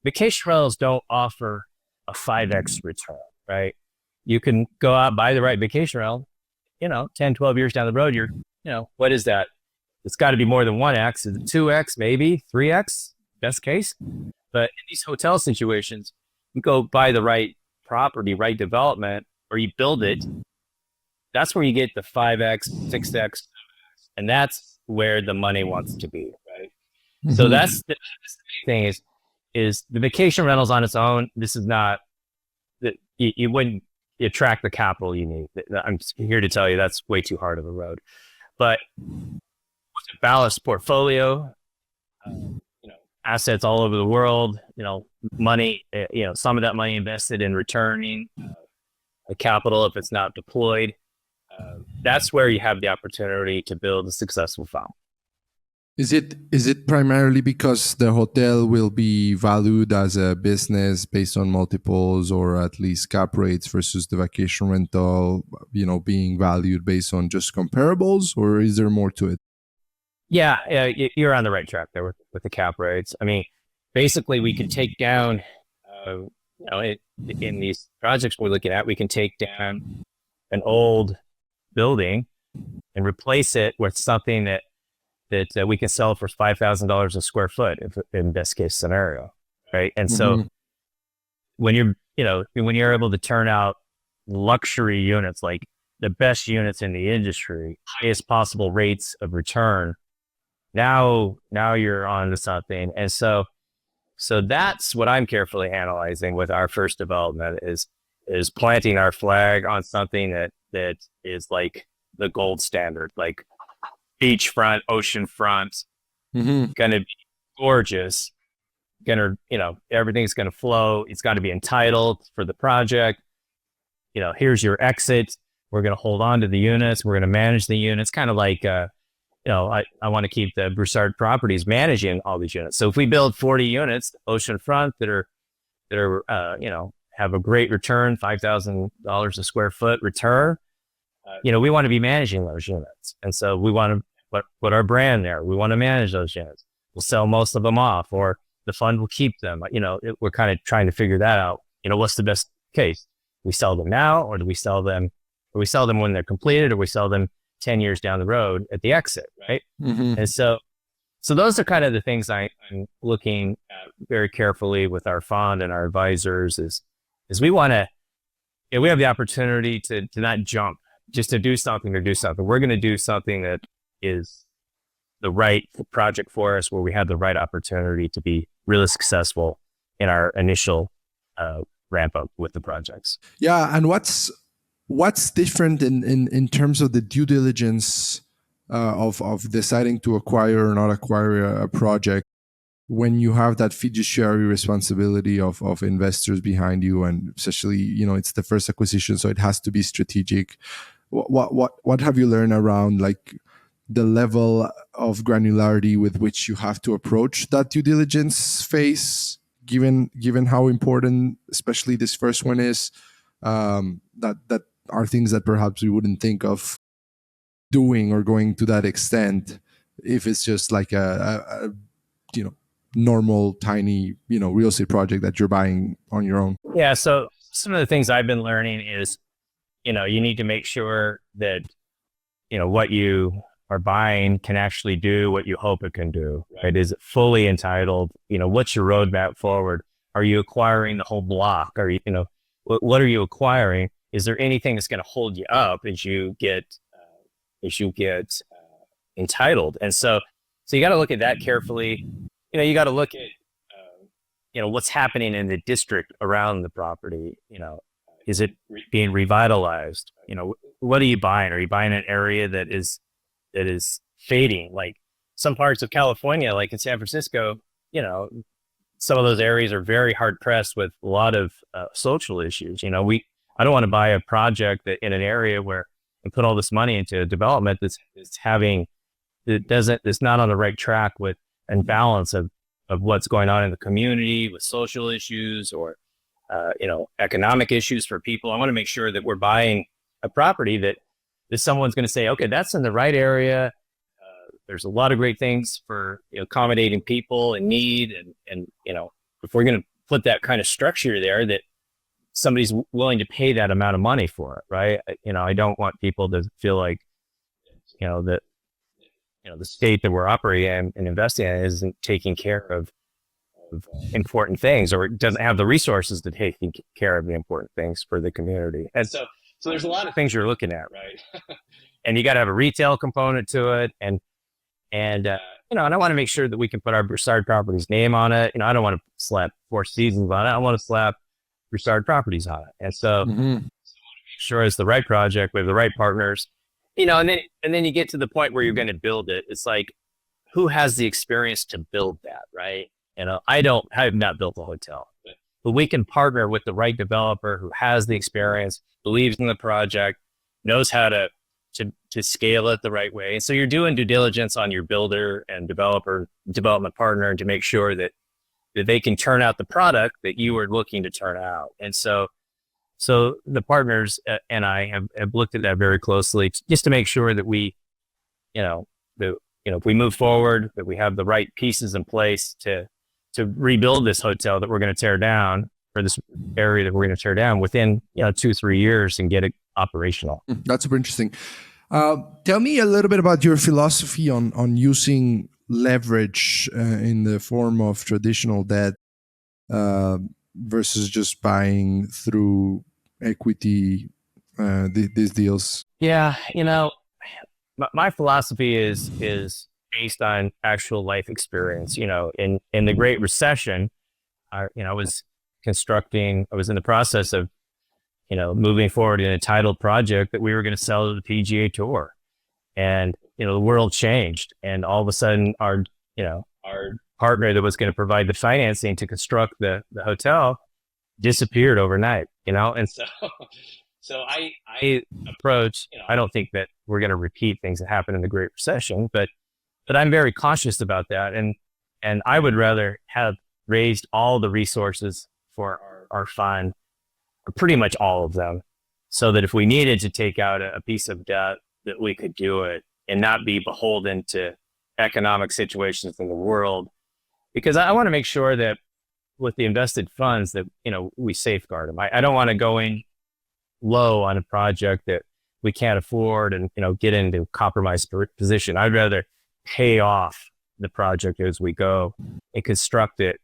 vacation rentals don't offer a 5x return, right? You can go out, buy the right vacation rental, 10, 12 years down the road, what is that? It's got to be more than 1x, 2x, maybe 3x, best case. But in these hotel situations, you go buy the right property, right development, or you build it, that's where you get the 5x, 6x, and that's where the money wants to be, right? Mm-hmm. So that's the big thing is the vacation rentals on its own. This is not that you wouldn't attract the capital you need. I'm here to tell you that's way too hard of a road. But with a balanced portfolio, assets all over the world, money, some of that money invested in returning the capital if it's not deployed. That's where you have the opportunity to build a successful fund.
Is it primarily because the hotel will be valued as a business based on multiples or at least cap rates versus the vacation rental, being valued based on just comparables, or is there more to it?
Yeah, you're on the right track there with the cap rates. I mean, basically we can take down, in these projects we're looking at, we can take down an old building and replace it with something that we can sell for $5,000 a square foot in best case scenario, right? And so when you're able to turn out luxury units, like the best units in the industry, highest possible rates of return, now you're on to something. And so that's what I'm carefully analyzing with our first development is planting our flag on something that is like the gold standard, like beachfront, oceanfront, gonna be gorgeous, everything's gonna flow. It's got to be entitled for the project. Here's your exit. We're gonna hold on to the units. We're gonna manage the units, kind of like I want to keep the Broussard Properties managing all these units. So if we build 40 units oceanfront that are have a great return, $5,000 a square foot return, we want to be managing those units. And so we want to put our brand there. We want to manage those units. We'll sell most of them off, or the fund will keep them. We're kind of trying to figure that out. What's the best case? We sell them now, or do we sell them when they're completed, or we sell them 10 years down the road at the exit, right? Mm-hmm. And so those are kind of the things I'm looking at very carefully with our fund and our advisors is we want to we have the opportunity to not jump, just to do something. We're going to do something that is the right project for us, where we have the right opportunity to be really successful in our initial ramp up with the projects.
Yeah, and what's different in terms of the due diligence of deciding to acquire or not acquire a project when you have that fiduciary responsibility of investors behind you, and especially, it's the first acquisition, so it has to be strategic. What have you learned around like the level of granularity with which you have to approach that due diligence phase, given how important, especially this first one is, that are things that perhaps we wouldn't think of doing or going to that extent if it's just like a normal tiny real estate project that you're buying on your own.
Yeah. So some of the things I've been learning is, you need to make sure that, what you are buying can actually do what you hope it can do, right? Is it fully entitled? What's your roadmap forward? Are you acquiring the whole block? Are you, what are you acquiring? Is there anything that's going to hold you up as you get entitled? And so you got to look at that carefully. You got to look at, what's happening in the district around the property. Is it being revitalized? What are you buying? Are you buying an area that is fading? Like some parts of California, like in San Francisco, some of those areas are very hard pressed with a lot of social issues. I don't want to buy a project that in an area where and put all this money into a development that's not on the right track with and balance of what's going on in the community with social issues or economic issues for people. I want to make sure that we're buying a property that someone's going to say, okay, that's in the right area. There's a lot of great things for accommodating people in need, and if we're going to put that kind of structure there, that somebody's willing to pay that amount of money for it, right? I don't want people to feel like that the state that we're operating in and investing in isn't taking care of important things, or it doesn't have the resources to take care of the important things for the community. And so there's a lot of things you're looking at, right? And you got to have a retail component to it, and and I want to make sure that we can put our Broussard Properties name on it. I don't want to slap Four Seasons on it. I want to slap Broussard Properties on it. And so, sure, it's the right project. We have the right partners. And then you get to the point where you're going to build it. It's like, who has the experience to build that, right? I have not built a hotel, but we can partner with the right developer who has the experience, believes in the project, knows how to scale it the right way. And so you're doing due diligence on your builder and development partner to make sure that they can turn out the product that you were looking to turn out. And so the partners and I have looked at that very closely, just to make sure that we, if we move forward, that we have the right pieces in place to rebuild this hotel that we're going to tear down, or this area that we're going to tear down within 2-3 years and get it operational.
That's super interesting. Tell me a little bit about your philosophy on using leverage in the form of traditional debt versus just buying through equity these deals.
Yeah, my philosophy is based on actual life experience. In the Great Recession, I was in the process of moving forward in a titled project that we were going to sell to the PGA Tour, and the world changed, and all of a sudden our partner that was going to provide the financing to construct the hotel disappeared overnight. And so I approach. I don't think that we're going to repeat things that happened in the Great Recession, but I'm very cautious about that, and I would rather have raised all the resources for our fund, or pretty much all of them, so that if we needed to take out a piece of debt, that we could do it and not be beholden to economic situations in the world. Because I want to make sure that with the invested funds that, we safeguard them. I don't want to go in low on a project that we can't afford and, get into a compromised position. I'd rather pay off the project as we go and construct it,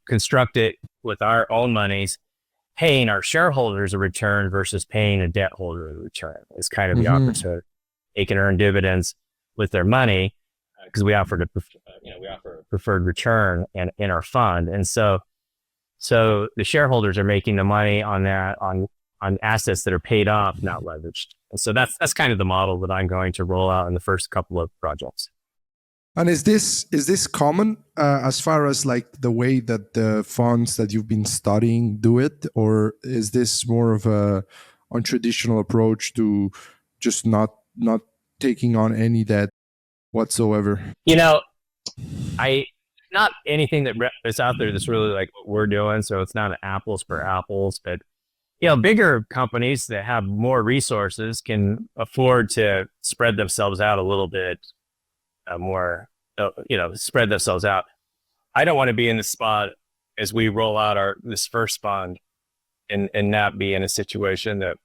construct it with our own monies, paying our shareholders a return versus paying a debt holder a return. It's kind of the opportunity. They can earn dividends with their money because we offer a preferred return in our fund. And so the shareholders are making the money on that, on assets that are paid off, not leveraged. And so that's kind of the model that I'm going to roll out in the first couple of projects.
And is this common as far as like the way that the funds that you've been studying do it, or is this more of a untraditional approach to just not taking on any debt whatsoever?
Not anything that's out there that's really like what we're doing. So it's not apples for apples, but bigger companies that have more resources can afford to spread themselves out a little bit more, spread themselves out. I don't want to be in the spot as we roll out this first fund and not be in a situation that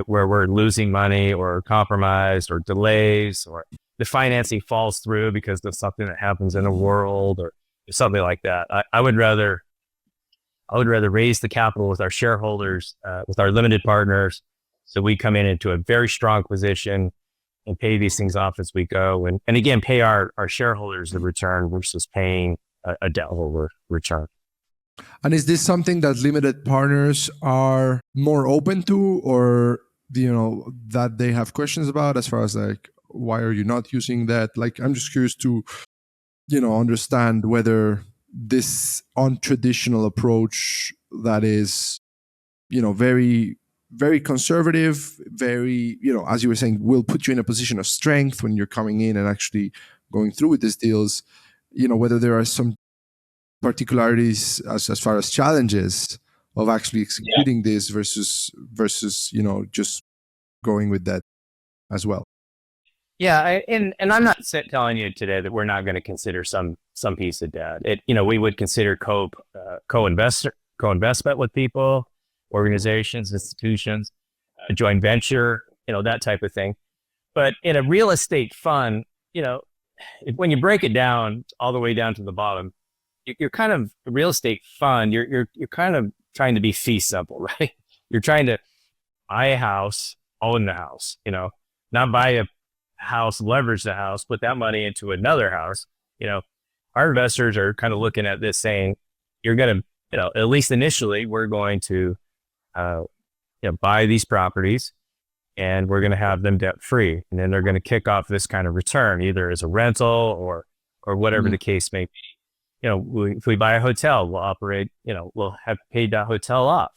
where we're losing money or compromised or delays or the financing falls through because of something that happens in the world or something like that. I would rather raise the capital with our shareholders, with our limited partners, so we come into a very strong position and pay these things off as we go, and again pay our shareholders the return versus paying a debt holder return.
And is this something that limited partners are more open to, or that they have questions about as far as like, why are you not using that? Like, I'm just curious to understand whether this untraditional approach that is very, very conservative, very as you were saying, will put you in a position of strength when you're coming in and actually going through with these deals, whether there are some particularities as far as challenges of actually executing this versus just going with that as well.
Yeah, and I'm not telling you today that we're not going to consider some piece of debt. We would consider co-investment with people, organizations, institutions, a joint venture, that type of thing. But in a real estate fund, when you break it down all the way down to the bottom, you're kind of a real estate fund. You're kind of trying to be fee simple, right? You're trying to buy a house, own the house, not buy a house, leverage the house, put that money into another house. Our investors are kind of looking at this saying, you're going to, at least initially, we're going to, buy these properties and we're going to have them debt free. And then they're going to kick off this kind of return, either as a rental or whatever the case may be. If we buy a hotel, we'll operate, we'll have paid that hotel off.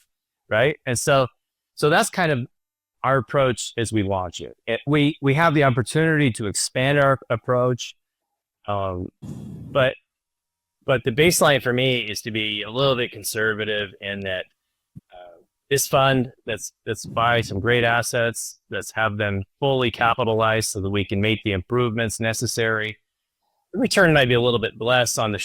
Right. And so that's kind of our approach as we launch it. We have the opportunity to expand our approach. But the baseline for me is to be a little bit conservative in that this fund let's buy some great assets, let's have them fully capitalized so that we can make the improvements necessary. The return might be a little bit less on the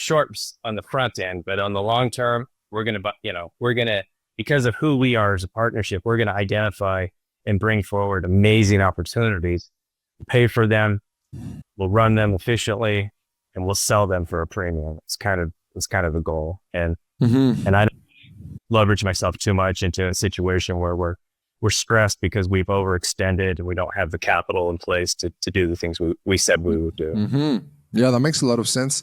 front end, but on the long term, we're going to, because of who we are as a partnership, we're going to identify and bring forward amazing opportunities, pay for them, we'll run them efficiently, and we'll sell them for a premium. It's kind of the goal. And I don't leverage myself too much into a situation where we're stressed because we've overextended and we don't have the capital in place to do the things we said we would do.
Yeah, that makes a lot of sense.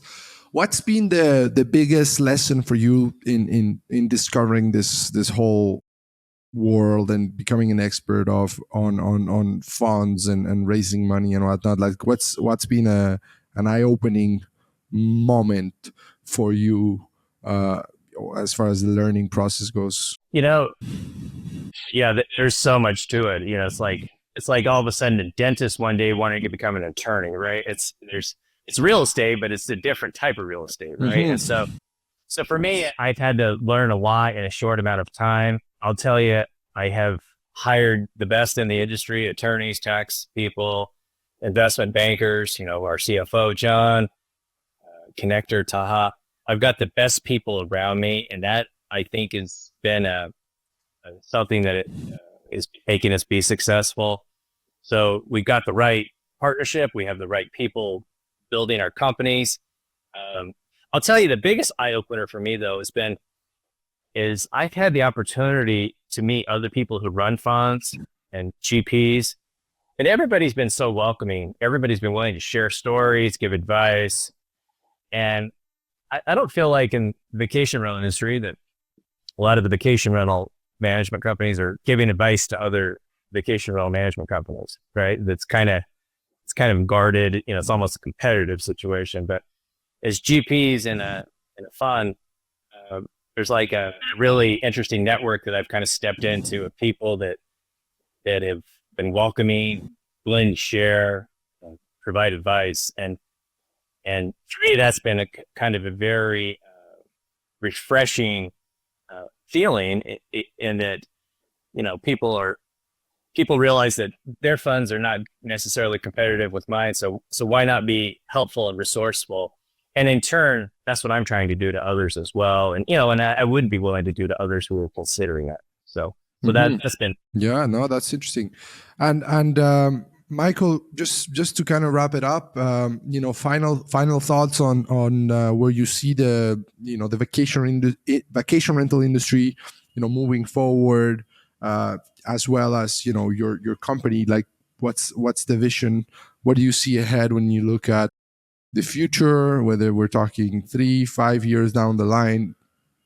What's been the biggest lesson for you in discovering this whole world and becoming an expert on funds and raising money and whatnot? Like, what's been an eye-opening moment for you as far as the learning process goes?
There's so much to it. It's like all of a sudden a dentist one day wanting to become an attorney, right? It's real estate, but it's a different type of real estate, right? And so for me, I've had to learn a lot in a short amount of time. I'll tell you, I have hired the best in the industry: attorneys, tax people, investment bankers, our CFO, John, connector, Taha. I've got the best people around me, and that I think has been something that is making us be successful. So we've got the right partnership. We have the right people building our companies. I'll tell you, the biggest eye opener for me though has been, is I've had the opportunity to meet other people who run funds and GPs, and everybody's been so welcoming. Everybody's been willing to share stories, give advice. And I don't feel like in the vacation rental industry that a lot of the vacation rental management companies are giving advice to other vacation rental management companies, right? It's kind of guarded, it's almost a competitive situation. But as GPs in a fund, there's like a really interesting network that I've kind of stepped into of people that have been welcoming, willing to share, provide advice. And for me, that's been a kind of a very refreshing feeling in that, people realize that their funds are not necessarily competitive with mine. So why not be helpful and resourceful? And in turn, that's what I'm trying to do to others as well. And, and I would be willing to do to others who are considering it. So that's been.
Yeah, no, that's interesting. And Michael, just to kind of wrap it up, final thoughts on where you see the vacation rental industry, moving forward, as well as your company. Like, what's the vision? What do you see ahead when you look at the future? Whether we're talking 3-5 years down the line,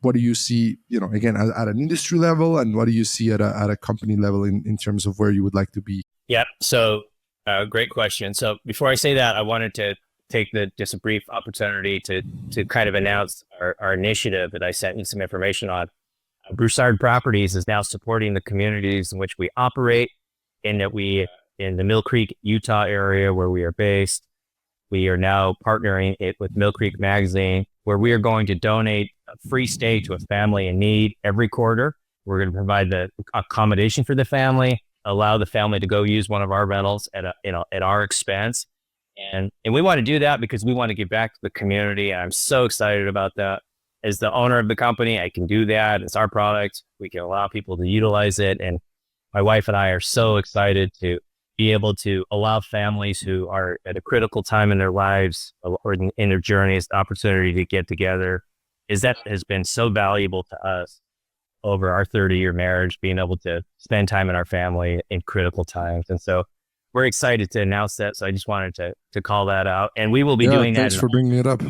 what do you see? Again, at an industry level, and what do you see at a company level in terms of where you would like to be?
Yeah. So, great question. So before I say that, I wanted to take just a brief opportunity to kind of announce our initiative that I sent you some information on. Broussard Properties is now supporting the communities in which we operate, in the Mill Creek, Utah area where we are based. We are now partnering it with Mill Creek Magazine, where we are going to donate a free stay to a family in need every quarter. We're going to provide the accommodation for the family, allow the family to go use one of our rentals at our expense. And we want to do that because we want to give back to the community. And I'm so excited about that. As the owner of the company, I can do that. It's our product. We can allow people to utilize it. And my wife and I are so excited to be able to allow families who are at a critical time in their lives or in their journeys, the opportunity to get together. That has been so valuable to us over our 30-year marriage, being able to spend time in our family in critical times. And so we're excited to announce that. So I just wanted to call that out. And we will be doing that.
Thanks for bringing it up.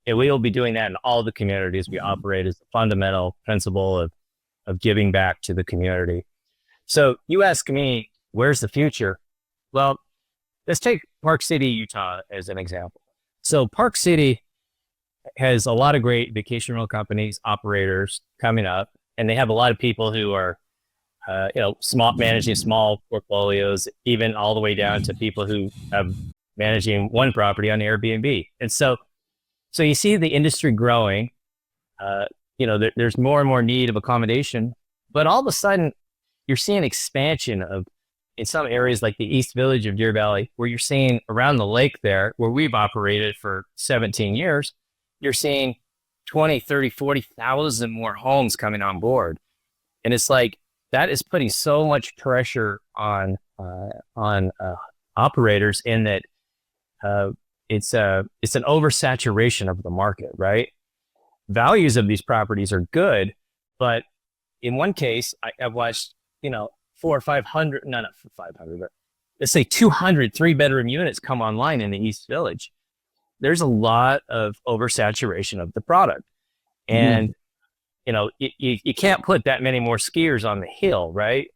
And we will be doing that in all the communities we operate as a fundamental principle of giving back to the community. So you ask me, where's the future? Well, let's take Park City, Utah as an example. So Park City has a lot of great vacation rental companies, operators coming up, and they have a lot of people who are, managing small portfolios, even all the way down to people who have managing one property on Airbnb. And so you see the industry growing, there's more and more need of accommodation, but all of a sudden you're seeing expansion in some areas like the East Village of Deer Valley, where you're seeing around the lake there, where we've operated for 17 years, you're seeing 20, 30, 40,000 more homes coming on board. And it's like, that is putting so much pressure on operators in that it's an oversaturation of the market, right? Values of these properties are good, but in one case, I've watched, 400 or 500, not 500, but let's say 200 3-bedroom units come online in the East Village. There's a lot of oversaturation of the product. And, you can't put that many more skiers on the hill, right?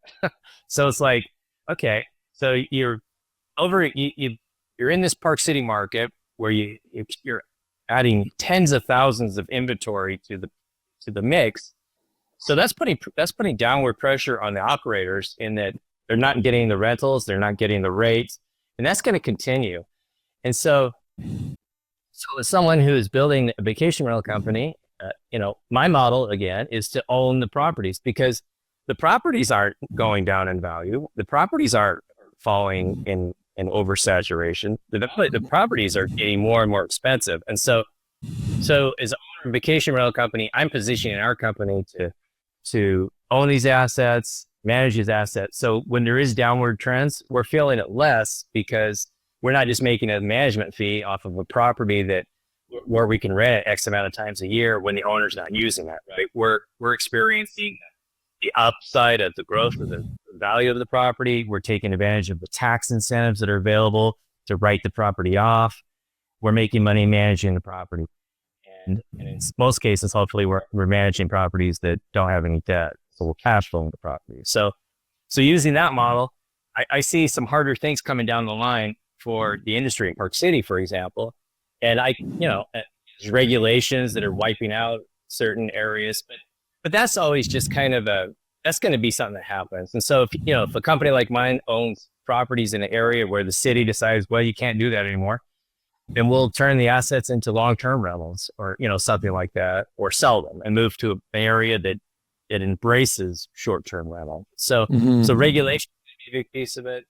So it's like, okay, so you're in this Park City market where you're adding tens of thousands of inventory to the mix. So that's putting downward pressure on the operators in that they're not getting the rentals, they're not getting the rates, and that's going to continue. And so as someone who is building a vacation rental company, my model again is to own the properties, because the properties aren't going down in value. The properties aren't falling in oversaturation. The properties are getting more and more expensive. And so as a vacation rental company, I'm positioning our company to own these assets, manage these assets. So when there is downward trends, we're feeling it less because we're not just making a management fee off of a property that where we can rent X amount of times a year when the owner's not using that, right? We're experiencing the upside of the growth of the value of the property. We're taking advantage of the tax incentives that are available to write the property off. We're making money managing the property. And in most cases, hopefully we're managing properties that don't have any debt. So we're cash flowing the property. So using that model, I see some harder things coming down the line for the industry in Park City, for example. And there's regulations that are wiping out certain areas, but that's always just kind of that's going to be something that happens. And so if a company like mine owns properties in an area where the city decides, well, you can't do that anymore, then we'll turn the assets into long-term rentals or, something like that, or sell them and move to an area that embraces short-term rental. So regulation is a big piece of it,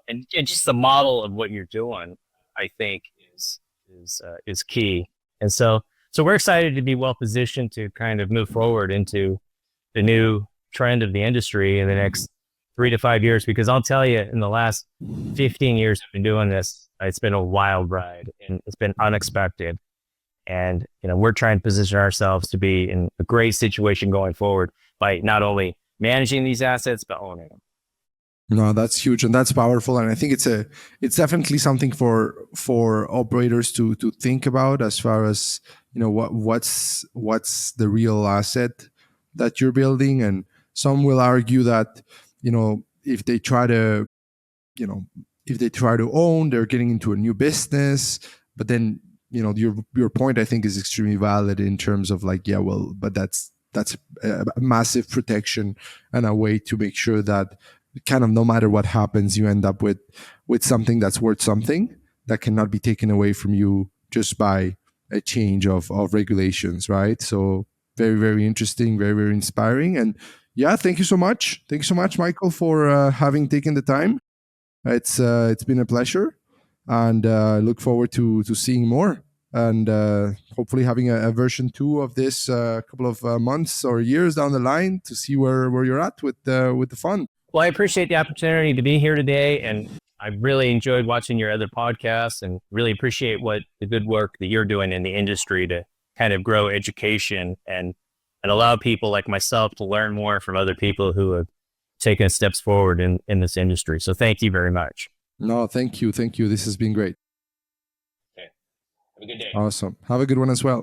and just the model of what you're doing, I think is key. And so we're excited to be well positioned to kind of move forward into the new trend of the industry in the next 3 to 5 years, because I'll tell you, in the last 15 years I've been doing this, it's been a wild ride and it's been unexpected. And, we're trying to position ourselves to be in a great situation going forward by not only managing these assets, but owning them.
No, that's huge and that's powerful, and I think it's definitely something for operators to think about, as far as what's the real asset that you're building. And some will argue that if they try to own, they're getting into a new business. But then your point, I think, is extremely valid in terms of but that's a massive protection and a way to make sure that kind of no matter what happens, you end up with something that's worth something that cannot be taken away from you just by a change of regulations, right? So very, very interesting, very, very inspiring. And yeah, thank you so much. Thank you so much, Michael, for having taken the time. It's been a pleasure, and look forward to seeing more, and hopefully having a version 2 of this couple of months or years down the line, to see where you're at with the fund.
Well, I appreciate the opportunity to be here today, and I really enjoyed watching your other podcasts, and really appreciate the good work that you're doing in the industry to kind of grow education and allow people like myself to learn more from other people who have taken steps forward in this industry. So thank you very much.
No, thank you. This has been great.
Okay. Have a good day.
Awesome. Have a good one as well.